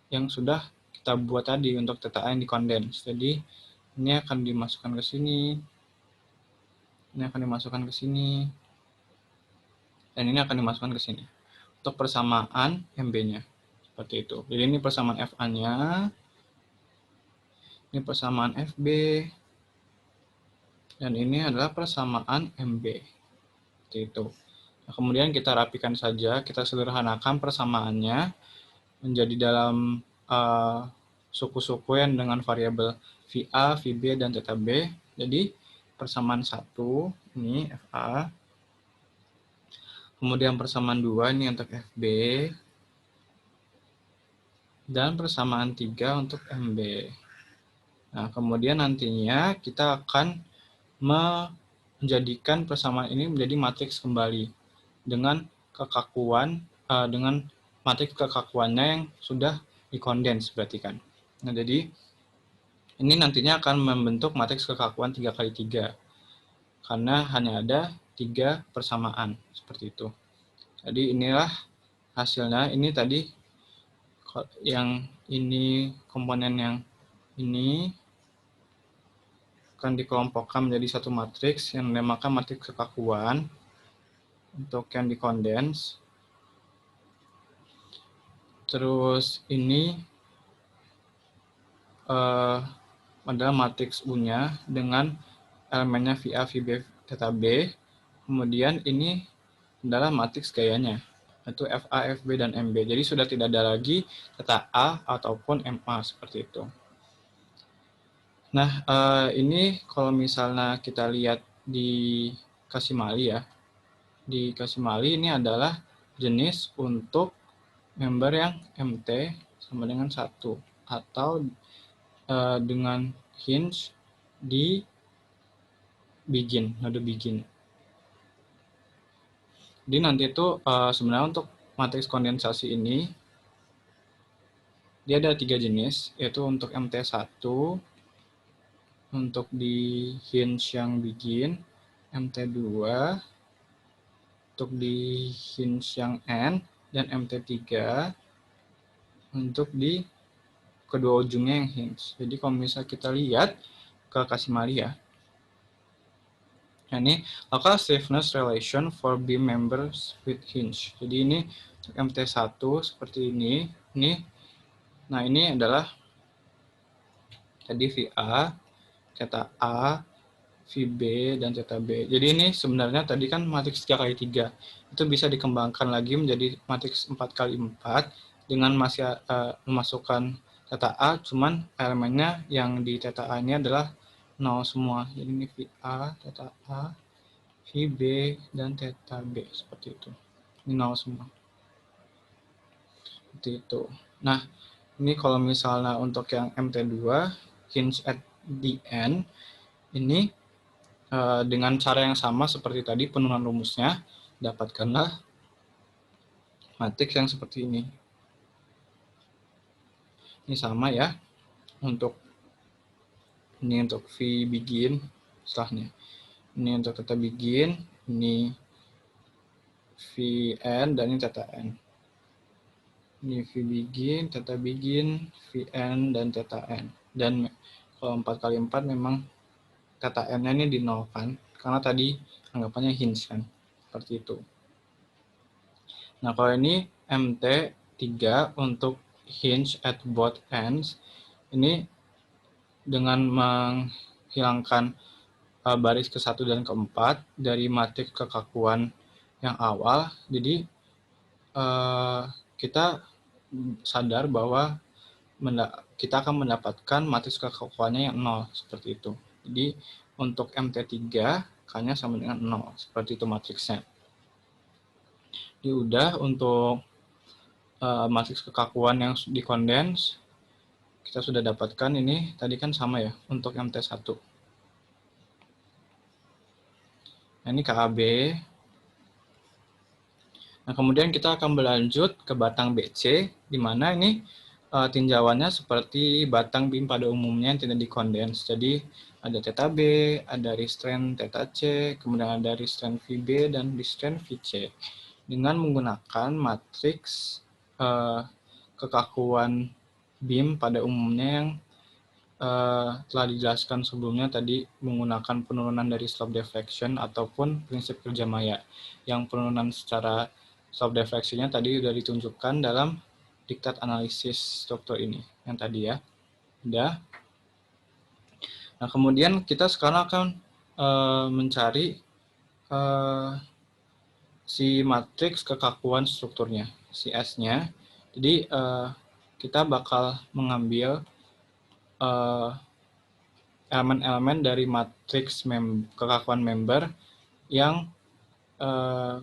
yang sudah kita buat tadi untuk theta A yang dikondens. Jadi, ini akan dimasukkan ke sini, ini akan dimasukkan ke sini, dan ini akan dimasukkan ke sini. Untuk persamaan MB-nya. Seperti itu. Jadi ini persamaan FA-nya, ini persamaan FB, Dan ini adalah persamaan MB. Seperti itu. Nah, kemudian kita rapikan saja, kita sederhanakan persamaannya menjadi dalam suku-suku yang dengan variabel VA, VB, dan theta B. Jadi persamaan 1 ini FA. Kemudian persamaan 2 ini untuk FB. Dan persamaan 3 untuk MB. Nah, kemudian nantinya kita akan menjadikan persamaan ini menjadi matriks kembali dengan kekakuan dengan matriks kekakuannya yang sudah dikondens berarti kan. Nah, jadi ini nantinya akan membentuk matriks kekakuan 3x3 karena hanya ada 3 persamaan seperti itu. Jadi inilah hasilnya. Ini tadi yang ini komponen yang ini akan dikelompokkan menjadi satu matriks yang dinamakan matriks kekakuan untuk yang dikondens. Terus ini adalah matriks U-nya dengan elemennya VA, VB, theta B. Kemudian ini adalah matriks gayanya, yaitu FA, FB, dan MB. Jadi sudah tidak ada lagi theta A ataupun MA seperti itu. Nah, ini kalau misalnya kita lihat di Casimali ya, di Casimali ini adalah jenis untuk member yang MT sama dengan 1 atau dengan hinge di begin, node begin. Jadi nanti itu sebenarnya untuk matriks kondensasi ini dia ada 3 jenis, yaitu untuk MT1, untuk di hinge yang begin, MT2, untuk di hinge yang N, dan MT3 untuk di kedua ujungnya yang hinge. Jadi kalau misalnya kita lihat ke Casimali ya, ini local stiffness relation for beam members with hinge. Jadi ini MT1 seperti ini. Nah, ini adalah tadi VA, theta A, VB, dan theta B. Jadi ini sebenarnya tadi kan matriks 3x3. Itu bisa dikembangkan lagi menjadi matriks 4x4 dengan masih memasukkan theta A, cuman elemennya yang di theta A ini adalah 0 semua. Jadi ini VA, theta A, VB, dan theta B. Seperti itu. Ini 0 semua. Seperti itu. Nah, ini kalau misalnya untuk yang MT2, hinge at the end, ini dengan cara yang sama seperti tadi penurunan rumusnya, dapatkanlah matriks yang seperti ini. Ini sama ya, untuk ini untuk V begin, setelahnya. Ini untuk theta begin, ini Vn, dan ini theta n. Ini V begin, theta begin, Vn, dan theta n. Dan kalau 4x4 memang theta n-nya ini dinolkan, karena tadi anggapannya hinge kan, seperti itu. Nah, kalau ini MT3 untuk hinge at both ends, ini dengan menghilangkan baris ke-1 dan ke-4 dari matriks kekakuan yang awal, jadi kita sadar bahwa kita akan mendapatkan matriks kekakuannya yang 0, seperti itu. Jadi untuk MT3 K-nya sama dengan 0, seperti itu matriksnya. Jadi udah untuk matriks kekakuan yang dikondens, kita sudah dapatkan ini, tadi kan sama ya, untuk MT1. Nah, ini KAB. Nah, kemudian kita akan berlanjut ke batang BC, di mana ini tinjauannya seperti batang beam pada umumnya yang tidak dikondens. Jadi ada theta B, ada restraint theta C, kemudian ada restraint VB, dan restraint VC. Dengan menggunakan matriks kekakuan beam pada umumnya yang telah dijelaskan sebelumnya tadi menggunakan penurunan dari slope deflection ataupun prinsip kerja maya. Yang penurunan secara slope deflection-nya tadi sudah ditunjukkan dalam diktat analisis struktur ini yang tadi ya. Udah. Nah, kemudian kita sekarang akan mencari si matriks kekakuan strukturnya, si S-nya. Jadi kita bakal mengambil elemen-elemen dari matriks kekakuan member yang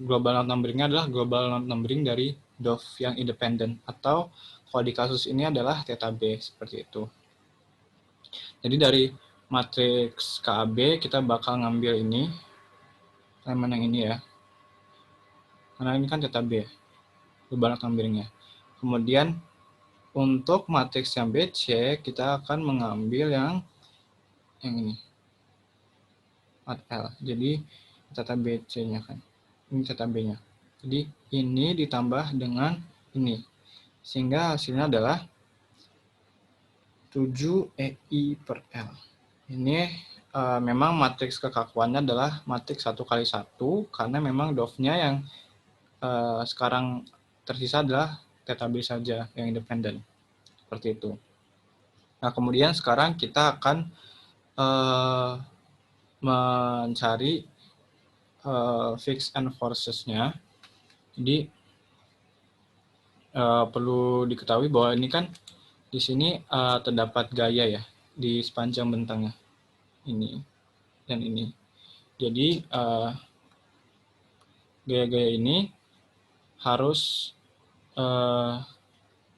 global not numbering-nya adalah global not numbering dari DOF yang independen, atau kalau di kasus ini adalah theta B, seperti itu. Jadi dari matriks KAB kita bakal ngambil ini, elemen yang ini ya, karena ini kan theta B, global not numbering-nya. Kemudian untuk matriks yang BC kita akan mengambil yang ini, mat L. Jadi theta BC-nya kan, ini theta B-nya. Jadi ini ditambah dengan ini, sehingga hasilnya adalah 7 EI per L. Ini memang matriks kekakuannya adalah matriks 1 kali 1, karena memang DOF-nya yang sekarang tersisa adalah theta B saja yang independen. Seperti itu. Nah, kemudian sekarang kita akan mencari fixed and forces-nya. Jadi perlu diketahui bahwa ini kan di sini terdapat gaya ya di sepanjang bentangnya, ini dan ini. Jadi gaya-gaya ini harus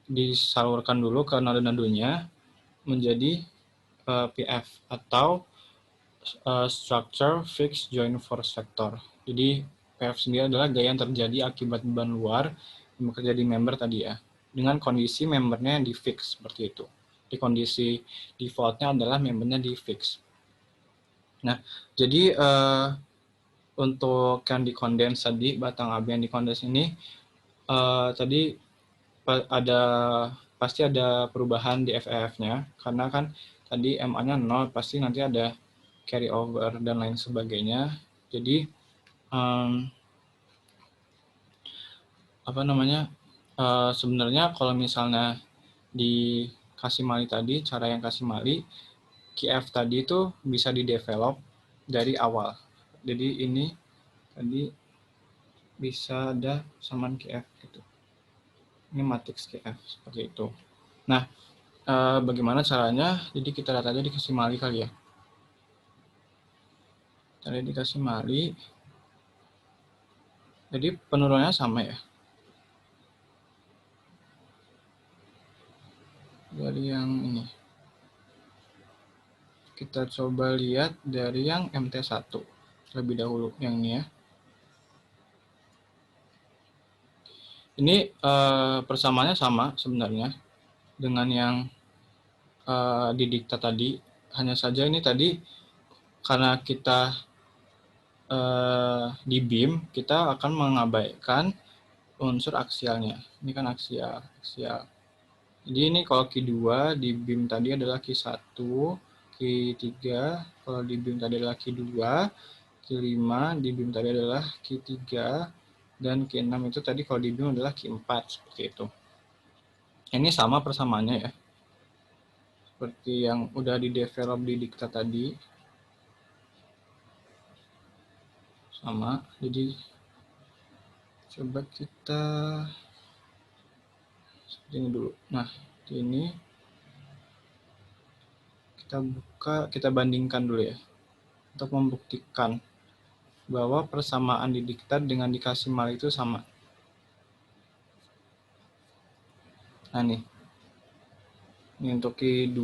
disalurkan dulu ke nado-nadonya menjadi PF atau structure fixed joint force vector. Jadi PF sendiri adalah gaya yang terjadi akibat beban luar yang bekerja di member tadi ya, dengan kondisi membernya yang di fix seperti itu. Di kondisi defaultnya adalah membernya di fix. Nah, jadi untuk yang dikondens tadi, batang AB yang dikondens ini tadi pasti ada perubahan di FEF-nya, karena kan tadi MA-nya 0, pasti nanti ada carry over dan lain sebagainya. Jadi sebenarnya kalau misalnya di Kasimali tadi, cara yang Kasimali, QF tadi itu bisa di-develop dari awal. Jadi ini tadi bisa ada samaan QF gitu. Ini matriks QF seperti itu. Nah, bagaimana caranya? Jadi kita lihat aja di Kasimali kali ya. Kita lihat di Kasimali. Jadi penurunannya sama ya. Dari yang ini. Kita coba lihat dari yang MT1 lebih dahulu, yang ini ya. Ini persamaannya sama sebenarnya dengan yang didikta tadi. Hanya saja ini tadi karena kita di beam, kita akan mengabaikan unsur aksialnya. Ini kan aksial. Jadi ini kalau Q2 di beam tadi adalah Q1, Q3 kalau di beam tadi adalah Q2, Q5 di beam tadi adalah Q3, dan Q6 itu tadi kalau di beam adalah Q4, seperti itu. Ini sama persamaannya ya, seperti yang udah di-develop di dikta tadi. Sama, jadi coba kita seperti ini dulu. Nah, ini kita bandingkan dulu ya, untuk membuktikan bahwa persamaan di dikta dengan di Kasimali itu sama. Nah nih, ini untuk Q2,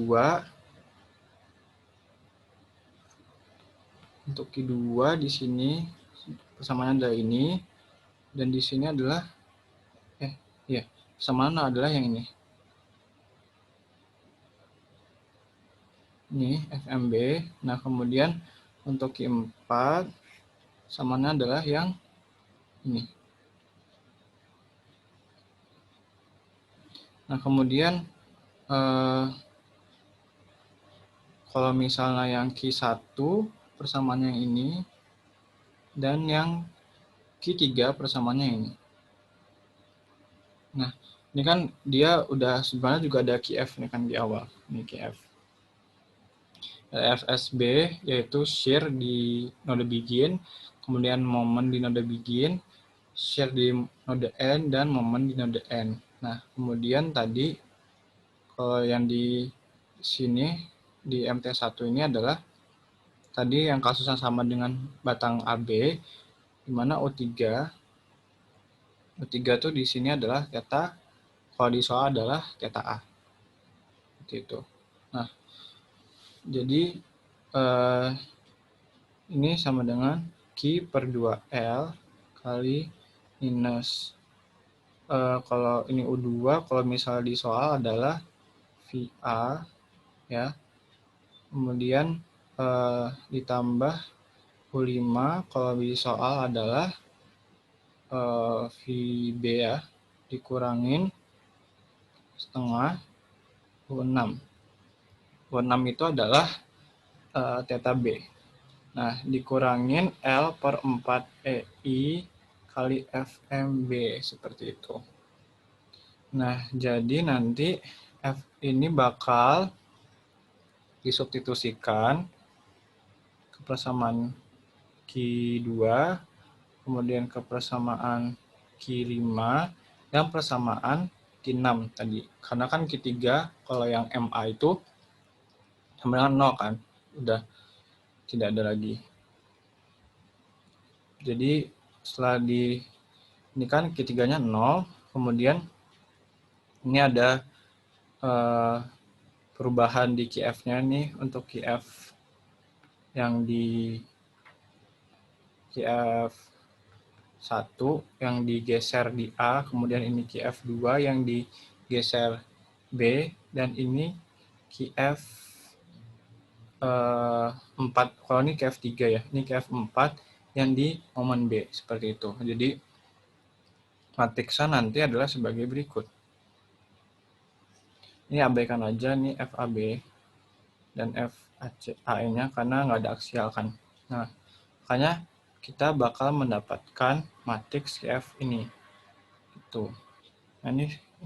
di sini persamaannya adalah ini, dan di sini adalah persamaan adalah yang ini. Ini FMB. Nah, kemudian untuk Q4 samaannya adalah yang ini. Nah, kemudian kalau misalnya yang Q1 persamaannya yang ini, dan yang Q3 persamaannya ini. Nah, ini kan dia udah sebenarnya juga ada QF nih kan di awal. Ini QF. FSB yaitu share di node begin, kemudian momen di node begin, share di node end, dan momen di node end. Nah, kemudian tadi kalau yang di sini di MT1 ini adalah tadi yang kasusnya sama dengan batang AB, di mana O3 tuh di sini adalah theta, kalau di soal adalah theta A. Seperti itu. Nah, jadi ini sama dengan Q per 2L kali minus kalau ini U2, kalau misalnya di soal adalah VA ya. Kemudian ditambah U5 kalau di soal adalah VB ya, dikurangin setengah U6. U6 itu adalah theta B. Nah, dikurangin L per 4 EI kali FMB, seperti itu. Nah, jadi nanti F ini bakal disubstitusikan ke persamaan Q2, kemudian ke persamaan Q5, dan persamaan Q6 tadi. Karena kan Q3, kalau yang MA itu sama dengan 0 kan, udah tidak ada lagi. Jadi setelah ini kan Q3-nya 0, kemudian ini ada perubahan di QF-nya nih, untuk QF yang di QF1 yang digeser di A, kemudian ini QF2 yang digeser B, dan ini QF4, kalau ini QF3 ya, ini QF4 yang di momen B, seperti itu. Jadi matriksnya nanti adalah sebagai berikut. Ini abaikan aja nih FAB dan FAE-nya karena nggak ada aksial kan. Nah, makanya kita bakal mendapatkan matriks QF ini. Itu. Nah,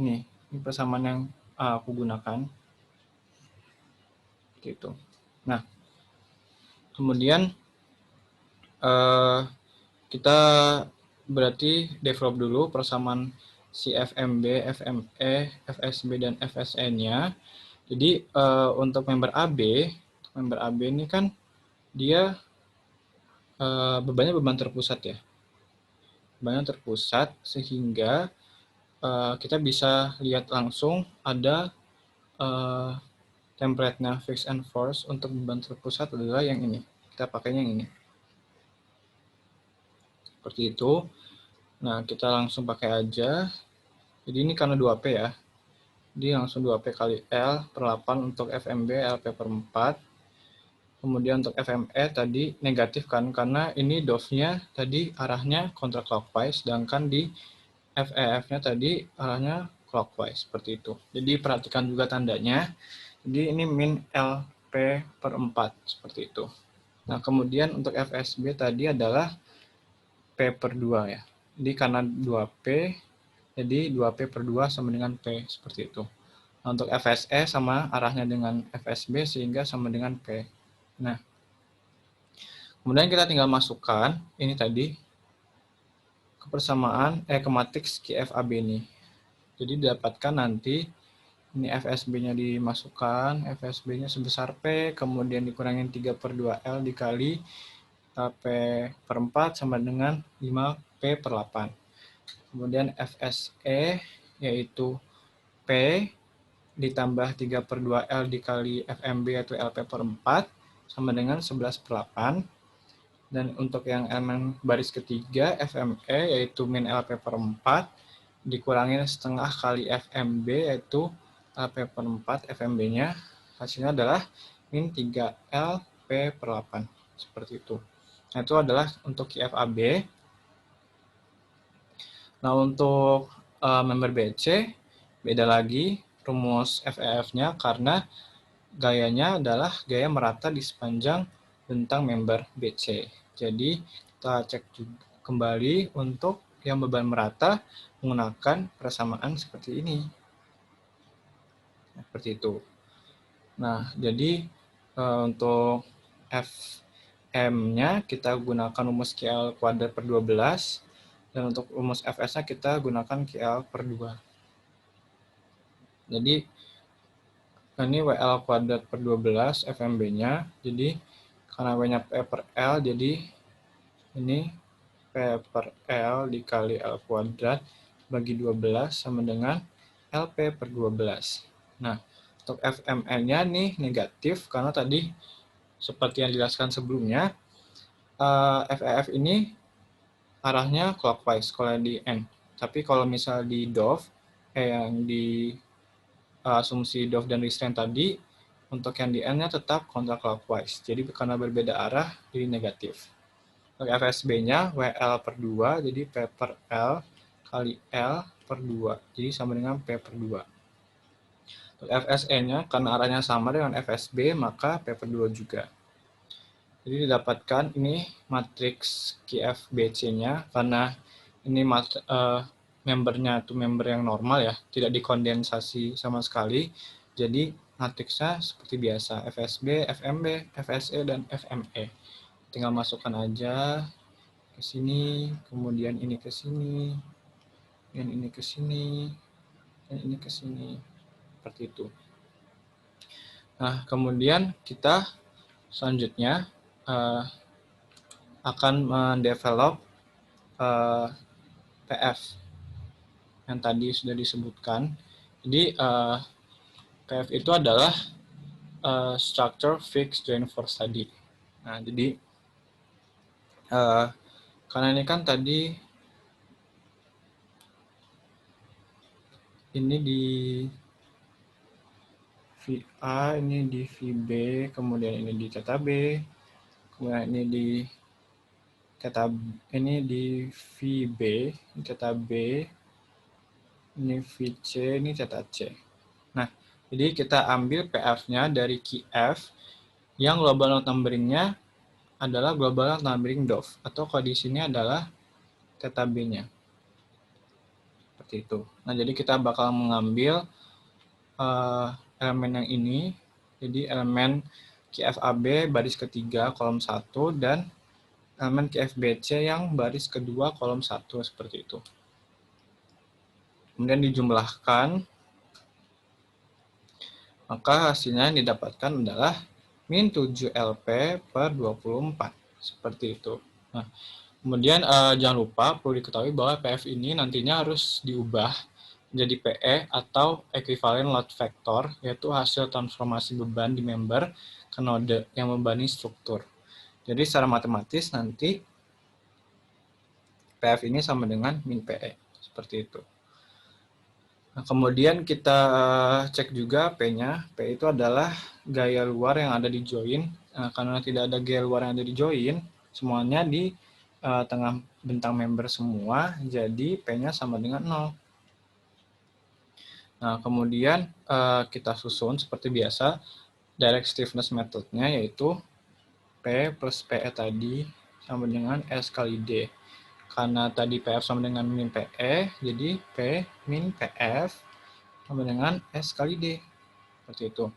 ini persamaan yang aku gunakan. Gitu. Nah, kemudian kita berarti develop dulu persamaan si FMB, FME, FSB, dan FSN-nya. Jadi untuk member AB ini kan dia bebannya beban terpusat ya. Bebannya terpusat sehingga kita bisa lihat langsung ada template-nya fix and force untuk beban terpusat adalah yang ini. Kita pakainya yang ini. Seperti itu. Nah, kita langsung pakai aja. Jadi ini karena 2P ya. Jadi langsung 2P kali L per 8 untuk FMB, LP per 4. Kemudian untuk FME tadi negatif kan, karena ini dove-nya tadi arahnya counterclockwise, sedangkan di FEF-nya tadi arahnya clockwise, seperti itu. Jadi perhatikan juga tandanya. Jadi ini min LP per 4, seperti itu. Nah, kemudian untuk FSB tadi adalah P per 2 ya. Jadi karena 2P, jadi 2P per 2 sama dengan P, seperti itu. Nah, untuk FSE sama arahnya dengan FSB sehingga sama dengan P. Nah, kemudian kita tinggal masukkan ini tadi ke persamaan ke matriks QFAB ini. Jadi didapatkan nanti ini FSB-nya dimasukkan, FSB-nya sebesar P, kemudian dikurangin 3 per 2L dikali P per 4 sama dengan 5P per 8. Kemudian FSE yaitu P ditambah 3 per 2L dikali FMB yaitu LP per 4 sama dengan 11 per 8. Dan untuk yang elemen baris ketiga FME yaitu min LP per 4 dikurangin setengah kali FMB yaitu LP per 4 FMB-nya, hasilnya adalah min 3LP per 8. Seperti itu. Nah, itu adalah untuk QFAB. Nah, untuk member BC, beda lagi rumus FEF-nya karena gayanya adalah gaya merata di sepanjang bentang member BC. Jadi, kita cek kembali untuk yang beban merata menggunakan persamaan seperti ini. Seperti itu. Nah, jadi Untuk Fm-nya kita gunakan rumus QL kuadrat per 12, dan untuk rumus Fs-nya kita gunakan QL per 2. Jadi ini WL kuadrat per 12 FMB-nya, jadi karena W-nya P per L, jadi ini P per L dikali L kuadrat bagi 12 sama dengan LP per 12. Nah, untuk FMN-nya nih negatif, karena tadi seperti yang dijelaskan sebelumnya, FEF ini arahnya clockwise kalau di N. Tapi kalau misal di DOF, yang di asumsi DOF dan restraint tadi, untuk yang di N-nya tetap counterclockwise. Jadi karena berbeda arah, jadi negatif. Untuk FSB-nya, WL per 2, jadi P per L kali L per 2. Jadi sama dengan P per 2. Untuk FSE-nya, karena arahnya sama dengan FSB, maka P per 2 juga. Jadi didapatkan ini matriks QFBC-nya, karena ini membernya itu member yang normal ya, tidak dikondensasi sama sekali. Jadi matriksnya seperti biasa, FSB, FMB, FSE, dan FME. Tinggal masukkan aja ke sini, kemudian ini ke sini, dan ini ke sini, dan ini ke sini. Seperti itu. Nah, kemudian kita selanjutnya akan mendevelop PF yang tadi sudah disebutkan. Jadi PF itu adalah structure fixed joint force tadi. Nah, jadi karena ini kan tadi ini di VA, ini di VB, kemudian ini di theta B, kemudian ini di theta, ini di VB, ini theta B, ini VC, ini theta C. Nah, jadi kita ambil PF-nya dari QF yang global numbering-nya adalah global numbering DOF, atau kalau di sini adalah theta B-nya. Seperti itu. Nah, jadi kita bakal mengambil elemen yang ini, jadi elemen QFAB baris ketiga kolom 1 dan elemen QFBC yang baris kedua kolom 1 seperti itu. Kemudian dijumlahkan, maka hasilnya yang didapatkan adalah min 7 LP per 24. Seperti itu. Nah, kemudian jangan lupa perlu diketahui bahwa PF ini nantinya harus diubah jadi PE atau equivalent load factor, yaitu hasil transformasi beban di member ke node yang membebani struktur. Jadi secara matematis nanti PF ini sama dengan min PE, seperti itu. Nah, kemudian kita cek juga P-nya. P itu adalah gaya luar yang ada di join. Nah, karena tidak ada gaya luar yang ada di join, semuanya di tengah bentang member semua, jadi P-nya sama dengan 0. Nah, kemudian kita susun seperti biasa direct stiffness methodnya, yaitu P plus PE tadi sama dengan S kali D. Karena tadi PF sama dengan min PE, jadi P min PF sama dengan S kali D. Seperti itu.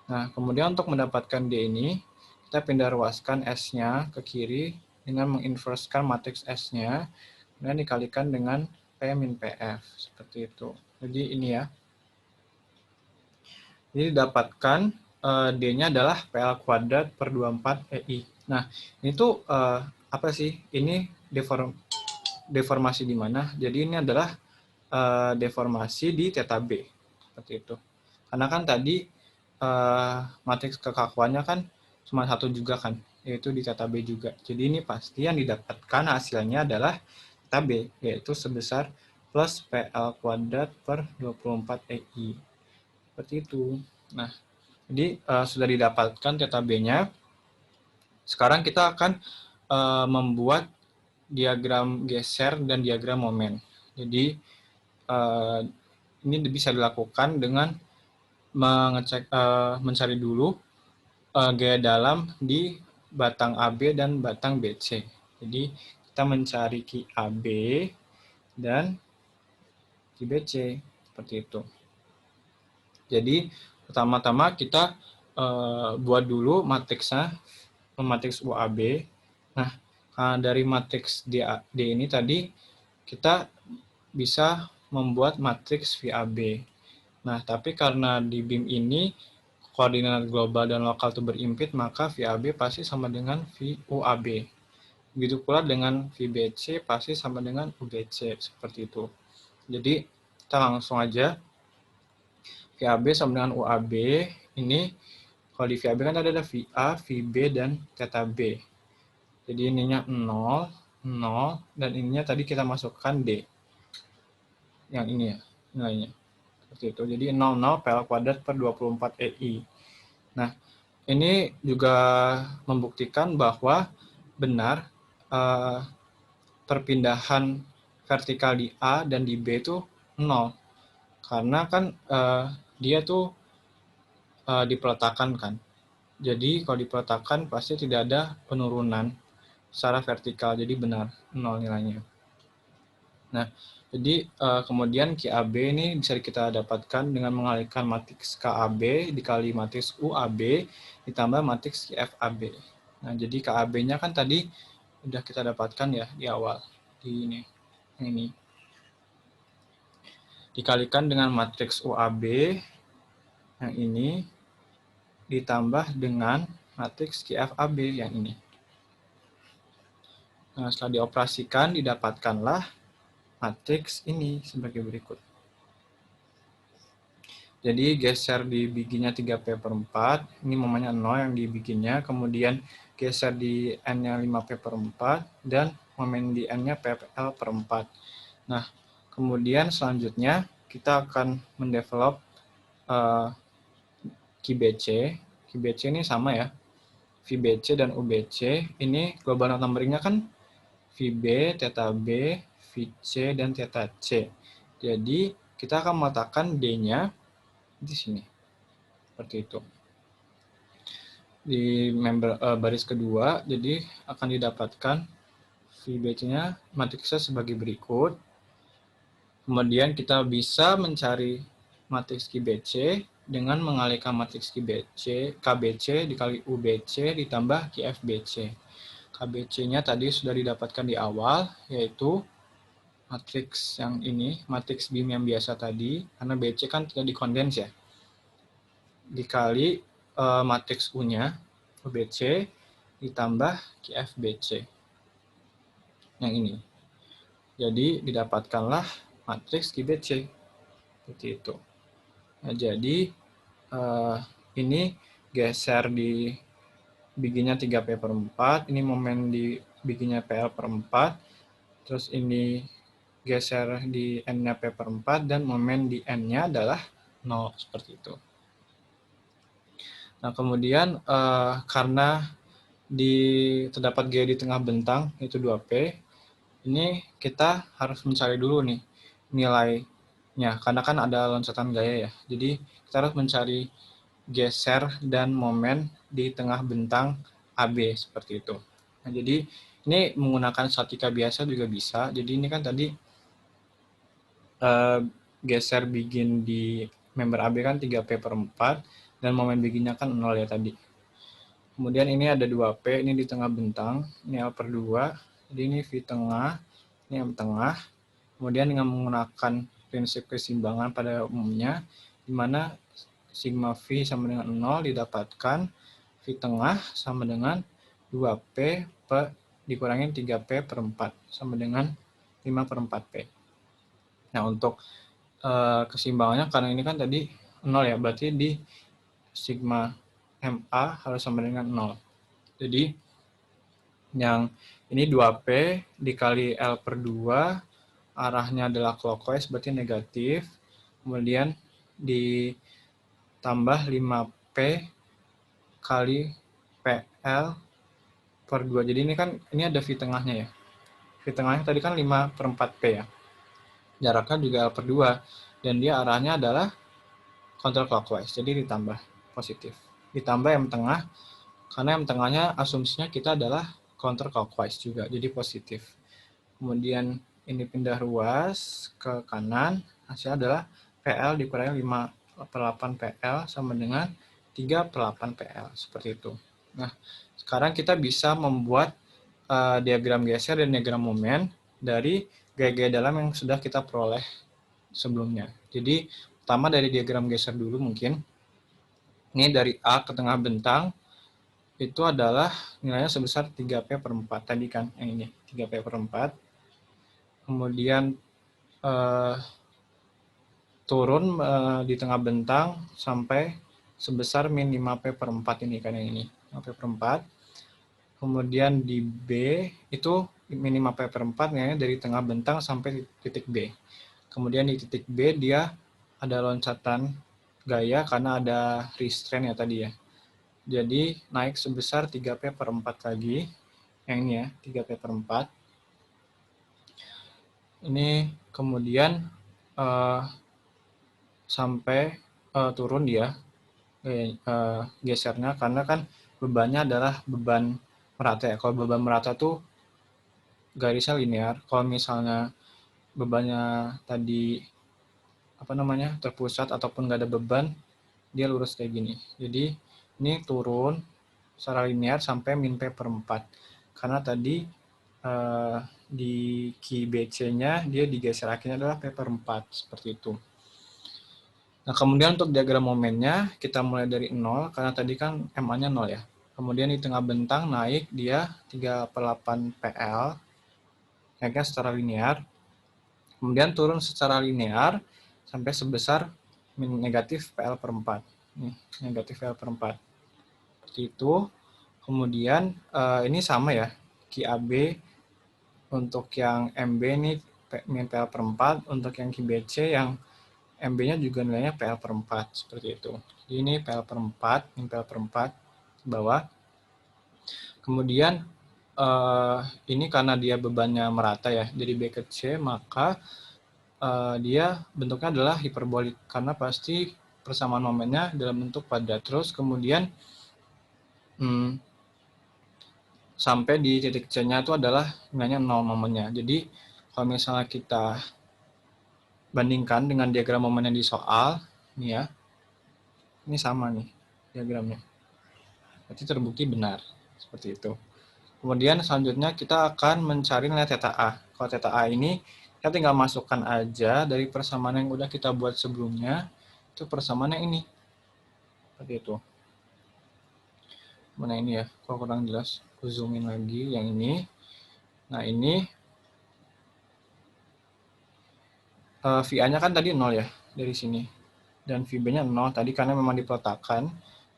Nah, kemudian untuk mendapatkan D ini, kita pindah ruaskan S-nya ke kiri dengan menginverskan matriks S-nya, kemudian dikalikan dengan P min PF. Seperti itu. Jadi ini ya. Jadi didapatkan D-nya adalah PL kuadrat per 24 EI. Nah, ini tuh apa sih? Ini deformasi di mana? Jadi ini adalah deformasi di theta B. Seperti itu. Karena kan tadi matriks kekakuannya kan cuma satu juga kan, yaitu di theta B juga. Jadi ini pasti yang didapatkan hasilnya adalah theta B, yaitu sebesar plus PL kuadrat per 24 EI. Seperti itu. Nah, jadi sudah didapatkan theta B-nya. Sekarang kita akan membuat diagram geser dan diagram momen. Jadi ini bisa dilakukan dengan mencari dulu gaya dalam di batang AB dan batang BC. Jadi kita mencari Ki AB dan Ki BC seperti itu. Jadi pertama-tama kita buat dulu matriksnya, matriks UAB. Nah, dari matriks D ini tadi kita bisa membuat matriks VAB. Nah, tapi karena di BIM ini koordinat global dan lokal itu berimpit, maka VAB pasti sama dengan VUAB. Begitu pula dengan VBC pasti sama dengan UBC, seperti itu. Jadi, kita langsung aja VAB sama dengan UAB. Ini kalau di VAB kan ada VA, VB, dan theta B. Jadi ininya 0, 0, dan ininya tadi kita masukkan D. Yang ini ya, nilainya. Seperti itu. Jadi 00 PL kuadrat per 24 EI. Nah, ini juga membuktikan bahwa benar perpindahan vertikal di A dan di B itu 0. Karena kan dia tuh dipeletakkan kan. Jadi kalau dipeletakkan pasti tidak ada penurunan secara vertikal, jadi benar 0 nilainya. Nah, jadi kemudian QAB ini bisa kita dapatkan dengan mengalihkan matriks KAB dikali matriks UAB ditambah matriks QFAB. Nah, jadi KAB-nya kan tadi udah kita dapatkan ya di awal, di ini. Dikalikan dengan matriks UAB yang ini ditambah dengan matriks QFAB yang ini. Nah, setelah dioperasikan didapatkanlah matriks ini sebagai berikut. Jadi geser di biginnya 3P per 4, ini momennya 0 yang di biginnya, kemudian geser di N-nya 5P per 4, dan momen di N-nya PL per 4. Nah, kemudian selanjutnya kita akan mendevelop QBC. QBC ini sama ya, VBC dan UBC. Ini global numbering-nya kan VB, theta B, VC, dan theta C. Jadi, kita akan meletakkan D-nya di sini. Seperti itu. Di member baris kedua, jadi akan didapatkan VBC-nya matriksnya sebagai berikut. Kemudian kita bisa mencari matriks QBC dengan mengalihkan matriks KBC dikali UBC ditambah QFBC. KBC-nya tadi sudah didapatkan di awal, yaitu matriks yang ini, matriks BIM yang biasa tadi, karena BC kan tidak dikondens ya. Dikali matriks U-nya, UBC, ditambah QFBC. Yang ini. Jadi, didapatkanlah matriks QBC. Seperti itu. Nah, jadi, ini geser di biginnya 3P per 4, ini momen di biginnya PL per 4, terus ini geser di N-nya P per 4, dan momen di N-nya adalah 0, seperti itu. Nah, kemudian karena terdapat G di tengah bentang, yaitu 2P, ini kita harus mencari dulu nih nilainya, karena kan ada loncatan gaya ya, jadi kita harus mencari geser dan momen di tengah bentang AB seperti itu. Nah, jadi ini menggunakan statika biasa juga bisa. Jadi ini kan tadi geser begin di member AB kan 3P per 4 dan momen beginnya kan 0 ya tadi. Kemudian ini ada 2P, ini di tengah bentang, ini L per 2, jadi ini V tengah, ini M tengah. Kemudian dengan menggunakan prinsip keseimbangan pada umumnya, di mana sigma V sama dengan 0 didapatkan V tengah sama dengan 2P dikurangin 3P per 4 sama dengan 5 per 4P. Nah, untuk keseimbangannya karena ini kan tadi 0 ya, berarti di sigma MA harus sama dengan 0. Jadi yang ini 2P dikali L per 2, arahnya adalah clockwise berarti negatif. Kemudian ditambah 5P kali PL per 2. Jadi ini kan ini ada V tengahnya ya. V tengahnya tadi kan 5 per 4P ya. Jaraknya juga L per 2. Dan dia arahnya adalah counterclockwise. Jadi ditambah positif. Ditambah M tengah. Karena M tengahnya asumsinya kita adalah counterclockwise juga. Jadi positif. Kemudian ini pindah ruas ke kanan. Hasilnya adalah PL dikurangi 5 per 8 PL sama dengan 3/8 PL, seperti itu. Nah, sekarang kita bisa membuat diagram geser dan diagram momen dari gaya-gaya dalam yang sudah kita peroleh sebelumnya. Jadi, pertama dari diagram geser dulu mungkin. Ini dari A ke tengah bentang, itu adalah nilainya sebesar 3P/4. Tadi kan yang ini, 3P/4. Kemudian turun di tengah bentang sampai sebesar min 5P/4 ini kan yang ini, 5P/4. Kemudian di B itu min 5P/4 nilainya dari tengah bentang sampai titik B. Kemudian di titik B dia ada loncatan gaya karena ada restraint ya tadi ya. Jadi naik sebesar 3P/4 lagi. Yang ini ya, 3P/4. Ini kemudian sampai turun dia gesernya karena kan bebannya adalah beban merata ya. Kalau beban merata tuh garisnya linear. Kalau misalnya bebannya tadi terpusat ataupun nggak ada beban, dia lurus kayak gini. Jadi ini turun secara linear sampai min P/4. Karena tadi di Ki BC-nya dia digeser akhirnya adalah P/4 seperti itu. Nah, kemudian untuk diagram momennya kita mulai dari 0 karena tadi kan MA-nya 0 ya. Kemudian di tengah bentang naik dia 3/8 PL naiknya secara linear. Kemudian turun secara linear sampai sebesar negatif PL/4. Nih, negatif PL/4. Seperti itu. Kemudian ini sama ya, Ki AB untuk yang MB ini min PL/4, untuk yang Ki BC yang MB-nya juga nilainya PL/4 seperti itu. Jadi ini PL/4, min PL/4 bawah. Kemudian ini karena dia bebannya merata ya, dari B ke C, maka dia bentuknya adalah hiperbolik karena pasti persamaan momennya dalam bentuk padat. Terus kemudian sampai di titik C-nya itu adalah nilainya 0 momennya. Jadi kalau misalnya kita bandingkan dengan diagram momen yang di soal, nih ya, ini sama nih diagramnya. Berarti terbukti benar, seperti itu. Kemudian selanjutnya kita akan mencari nilai θA. Kalau θA ini kita tinggal masukkan aja dari persamaan yang udah kita buat sebelumnya, itu persamaan yang ini. Seperti itu. Mana ini ya, kalau kurang jelas, aku zoomin lagi yang ini. Nah ini VA-nya kan tadi 0 ya, dari sini. Dan VB-nya 0 tadi karena memang dipeletakkan.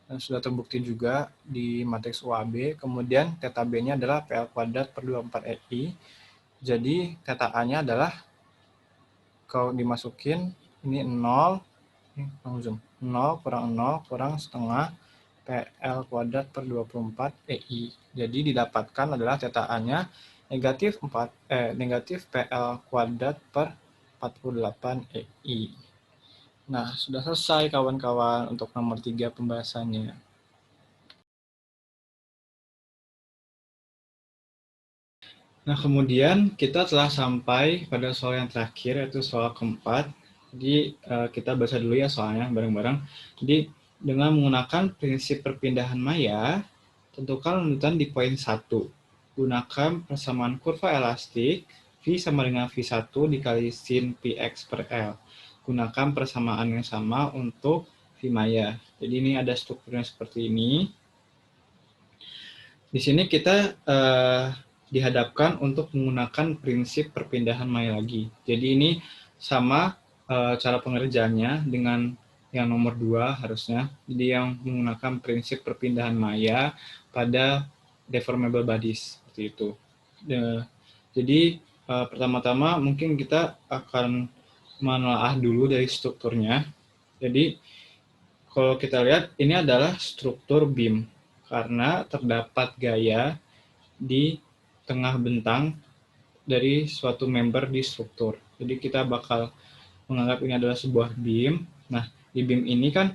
Dan sudah terbukti juga di matriks UAB. Kemudian θ B-nya adalah PL²/24EI. Jadi θ A-nya adalah, kalau dimasukin, ini 0, ini zoom, 0 kurang 0 kurang setengah PL²/24EI. Jadi didapatkan adalah θ A-nya negatif PL²/48EI. Nah, sudah selesai kawan-kawan untuk nomor 3 pembahasannya. Nah, kemudian kita telah sampai pada soal yang terakhir, yaitu soal keempat. Jadi, kita baca dulu ya soalnya bareng-bareng. Jadi, dengan menggunakan prinsip perpindahan maya, tentukan lanjutan di poin 1. Gunakan persamaan kurva elastik, V sama dengan V1 dikali sin Px per L. Gunakan persamaan yang sama untuk V maya. Jadi ini ada strukturnya seperti ini. Di sini kita dihadapkan untuk menggunakan prinsip perpindahan maya lagi. Jadi ini sama cara pengerjaannya dengan yang nomor 2 harusnya. Jadi yang menggunakan prinsip perpindahan maya pada deformable bodies seperti itu. Jadi pertama-tama mungkin kita akan menelaah dulu dari strukturnya. Jadi kalau kita lihat ini adalah struktur beam karena terdapat gaya di tengah bentang dari suatu member di struktur. Jadi kita bakal menganggap ini adalah sebuah beam. Nah, di beam ini kan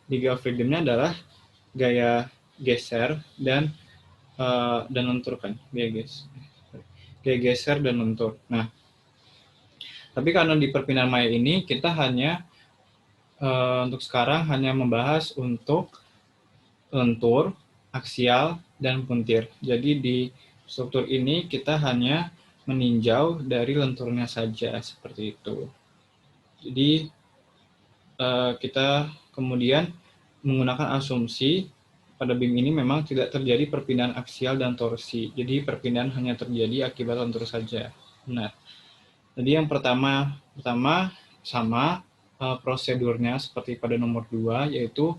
degree of freedom-nya adalah gaya geser dan lentur kan, gaya geser dan lentur. Nah, tapi karena di perpindahan maya ini kita hanya untuk sekarang hanya membahas untuk lentur, aksial, dan puntir. Jadi di struktur ini kita hanya meninjau dari lenturnya saja, seperti itu. Jadi kita kemudian menggunakan asumsi pada BIM ini memang tidak terjadi perpindahan aksial dan torsi. Jadi perpindahan hanya terjadi akibat lentur saja. Benar. Jadi yang pertama sama prosedurnya seperti pada nomor 2, yaitu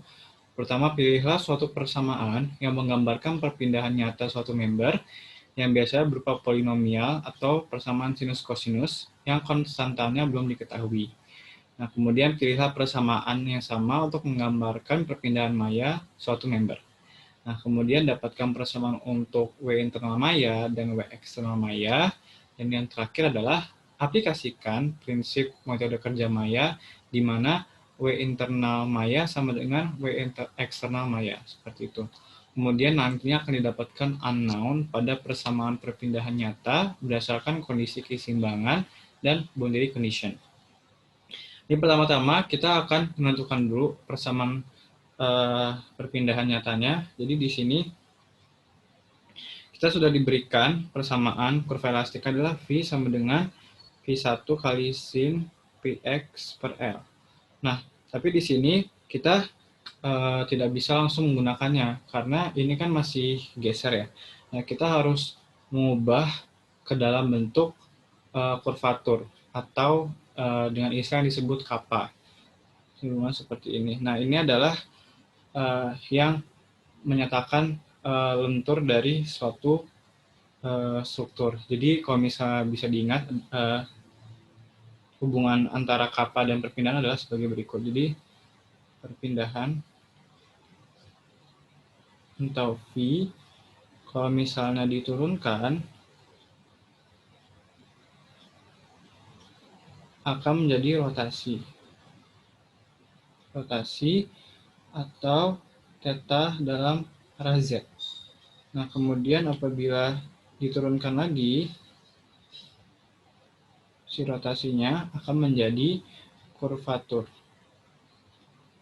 pertama pilihlah suatu persamaan yang menggambarkan perpindahan nyata suatu member yang biasanya berupa polinomial atau persamaan sinus kosinus yang konstantannya belum diketahui. Nah, kemudian pilihlah persamaan yang sama untuk menggambarkan perpindahan maya suatu member. Nah, kemudian dapatkan persamaan untuk W internal maya dan W eksternal maya. Dan yang terakhir adalah aplikasikan prinsip metode kerja maya, di mana W internal maya sama dengan W eksternal maya, seperti itu. Kemudian nantinya akan didapatkan unknown pada persamaan perpindahan nyata berdasarkan kondisi keseimbangan dan boundary condition. Ini pertama-tama kita akan menentukan dulu persamaan perpindahan nyatanya. Jadi di sini kita sudah diberikan persamaan kurva elastik adalah V sama dengan V1 kali sin Px per L. Nah, tapi di sini kita tidak bisa langsung menggunakannya karena ini kan masih geser ya. Nah, kita harus mengubah ke dalam bentuk kurvatur atau dengan istilah yang disebut kappa. Seperti ini. Nah, ini adalah yang menyatakan lentur dari suatu struktur. Jadi kalau misalnya bisa diingat, hubungan antara kappa dan perpindahan adalah sebagai berikut. Jadi perpindahan atau V, kalau misalnya diturunkan, akan menjadi rotasi. Rotasi atau theta dalam arah Z. Nah, kemudian apabila diturunkan lagi, si rotasinya akan menjadi kurvatur.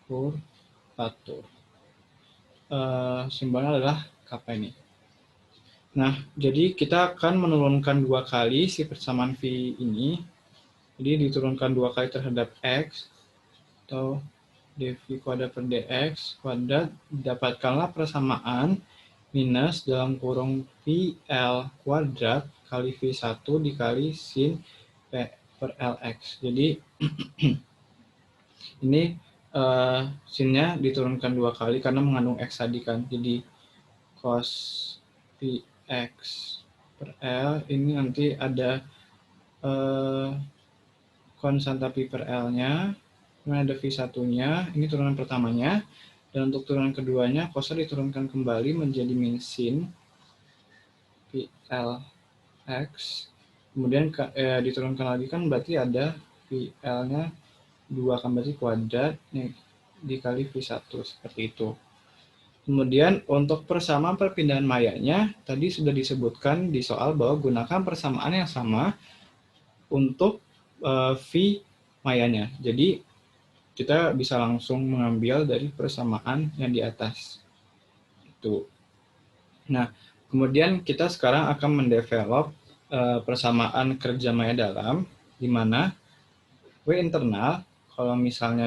Kurvatur. Simbolnya adalah kappa ini. Nah, jadi kita akan menurunkan 2 kali si persamaan V ini. Jadi diturunkan 2 kali terhadap X, atau dV kuadrat per dx kuadrat, dapatkanlah persamaan minus dalam kurung VL kuadrat kali V1 dikali sin P per LX. Jadi ini sinnya diturunkan 2 kali karena mengandung X tadi kan. Jadi cos Px per L ini nanti ada konstanta Pi per L-nya, kemudian ada V1-nya, ini turunan pertamanya, dan untuk turunan keduanya, cosnya diturunkan kembali menjadi min sin PLX, kemudian diturunkan lagi kan berarti ada PL-nya 2 kan berarti kuadrat dikali V1, seperti itu. Kemudian untuk persamaan perpindahan mayanya, tadi sudah disebutkan di soal bahwa gunakan persamaan yang sama untuk V mayanya. Jadi kita bisa langsung mengambil dari persamaan yang di atas. Itu. Nah, kemudian kita sekarang akan mendevelop persamaan kerja maya dalam, di mana W internal, kalau misalnya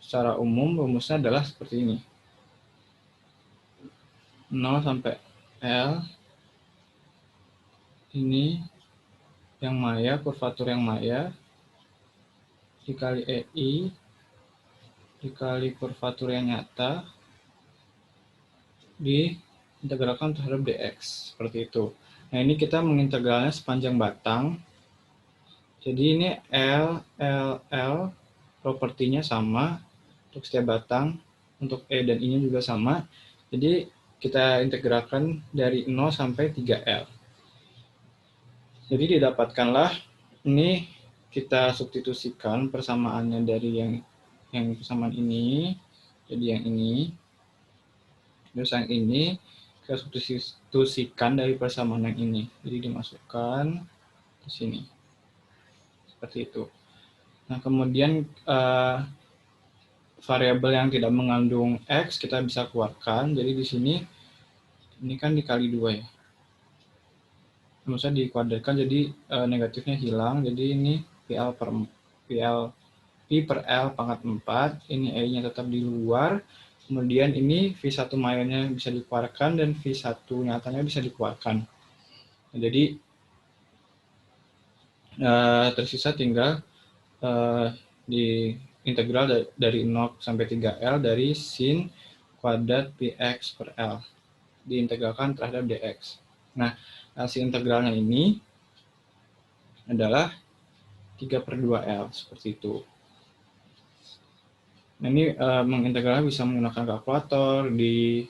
secara umum rumusnya adalah seperti ini. 0 sampai L, ini yang maya, kurvatur yang maya, dikali EI, dikali kurvatur yang nyata, diintegralkan terhadap dx, seperti itu. Nah, ini kita mengintegralnya sepanjang batang. Jadi ini L, propertinya sama untuk setiap batang, untuk E dan I-nya juga sama. Jadi kita integralkan dari 0 sampai 3L. Jadi didapatkanlah, ini kita substitusikan persamaannya dari yang persamaan ini, jadi yang ini. Terus yang ini kita substitusikan dari persamaan yang ini. Jadi dimasukkan ke sini. Seperti itu. Nah, kemudian variabel yang tidak mengandung X kita bisa keluarkan. Jadi di sini ini kan dikali 2 ya. Maksudnya dikuadratkan jadi negatifnya hilang. Jadi ini PL P per L pangkat 4. Ini E-nya tetap di luar. Kemudian ini V1 mayanya bisa dikeluarkan dan V1 nyatanya bisa dikeluarkan. Nah, jadi tersisa tinggal di integral dari 0 sampai 3L dari sin kuadrat Px per L diintegralkan terhadap dx. Nah, hasil integralnya ini adalah 3/2L seperti itu. Nah, ini mengintegralnya bisa menggunakan kalkulator di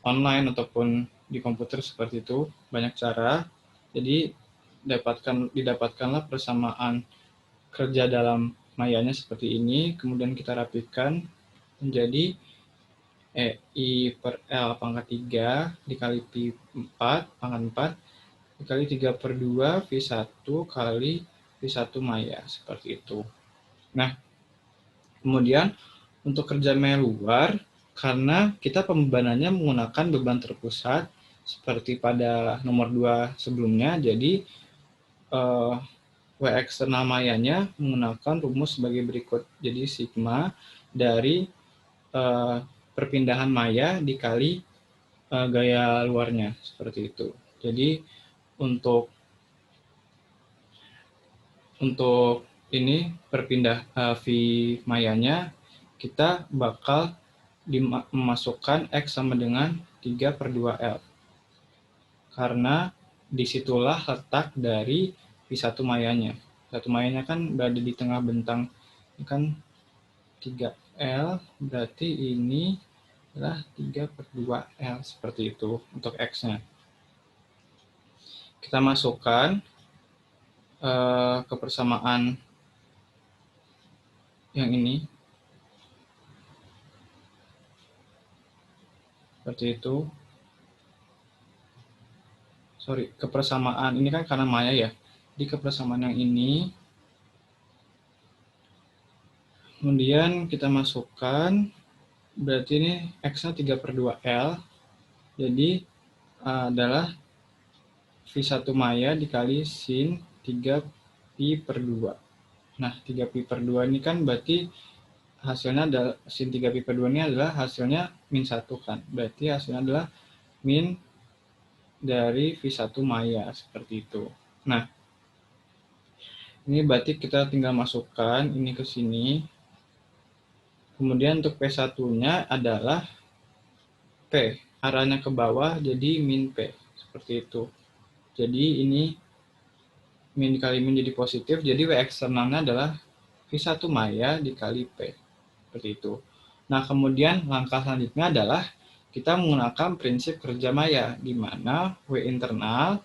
online ataupun di komputer seperti itu, banyak cara. Jadi didapatkanlah persamaan kerja dalam mayanya seperti ini, kemudian kita rapikan menjadi EI per L pangkat 3 dikali Pi 4 pangkat 4 dikali 3/2 V1 kali V1 maya, seperti itu. Nah, kemudian untuk kerja maya luar, karena kita pembebanannya menggunakan beban terpusat seperti pada nomor 2 sebelumnya, jadi W eksternal mayanya menggunakan rumus sebagai berikut. Jadi sigma dari perpindahan maya dikali gaya luarnya, seperti itu. Jadi untuk ini perpindah V mayanya kita bakal memasukkan X sama dengan 3/2L. Karena disitulah letak dari V1 mayanya. V1 mayanya kan berada di tengah bentang, ini kan 3L, berarti ini adalah 3/2L, seperti itu untuk X-nya. Kita masukkan ke persamaan yang ini, seperti itu. Kepersamaan ini kan karena maya ya. Di kepersamaan yang ini, kemudian kita masukkan, berarti ini X-nya 3/2L, jadi adalah V1 maya dikali sin 3Pi/2. Nah, 3Pi/2 ini kan berarti hasilnya adalah, sin 3Pi/2 ini adalah hasilnya -1 kan. Berarti hasilnya adalah min dari V1 maya, seperti itu. Nah, ini berarti kita tinggal masukkan ini ke sini. Kemudian untuk P1-nya adalah P, arahnya ke bawah, jadi min P, seperti itu. Jadi ini min dikali min jadi positif, jadi W eksternalnya adalah V1 maya dikali P, seperti itu. Nah, kemudian langkah selanjutnya adalah kita menggunakan prinsip kerja maya, di mana W internal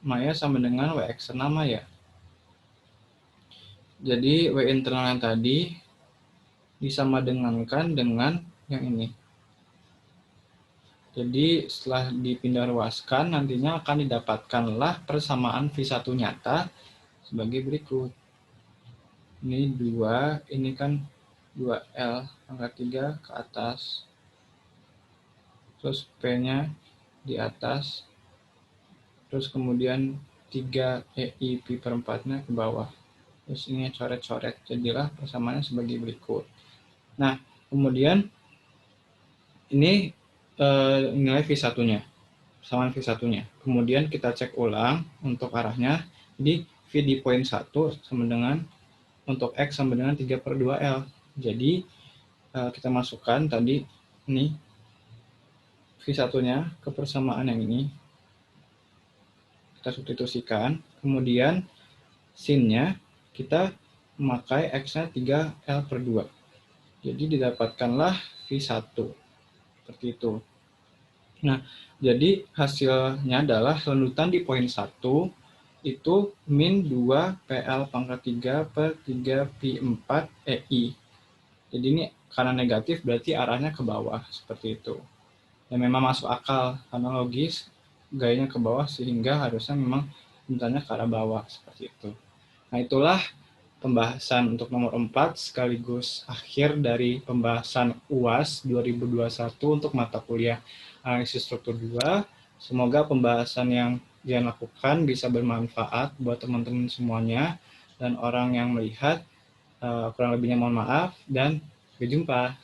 maya sama dengan W eksternal maya. Jadi W internal yang tadi disamadengankan dengan yang ini. Jadi setelah dipindah ruaskan, nantinya akan didapatkanlah persamaan V1 nyata sebagai berikut. Ini 2, ini kan 2L pangkat 3 ke atas. Terus P-nya di atas. Terus kemudian 3 EI Pi per 4-nya ke bawah. Terus ini coret-coret, jadilah persamaannya sebagai berikut. Nah, kemudian ini nilai V1-nya, persamaan V1-nya. Kemudian kita cek ulang untuk arahnya. Jadi V di poin 1 sama dengan, untuk X sama dengan 3/2L. Jadi kita masukkan tadi ini V1-nya ke persamaan yang ini. Kita substitusikan. Kemudian sin-nya kita memakai X-nya 3L/2. Jadi didapatkanlah V1. Seperti itu. Nah, jadi hasilnya adalah lanjutan di poin 1 itu min 2 PL pangkat 3 per 3 Pi 4 EI. Jadi ini karena negatif berarti arahnya ke bawah, seperti itu. Dan memang masuk akal, karena logis gayanya ke bawah sehingga harusnya memang bentangnya ke arah bawah, seperti itu. Nah, itulah pembahasan untuk nomor 4 sekaligus akhir dari pembahasan UAS 2021 untuk mata kuliah analisis struktur 2. Semoga pembahasan yang dia lakukan bisa bermanfaat buat teman-teman semuanya dan orang yang melihat. Kurang lebihnya mohon maaf dan sampai jumpa.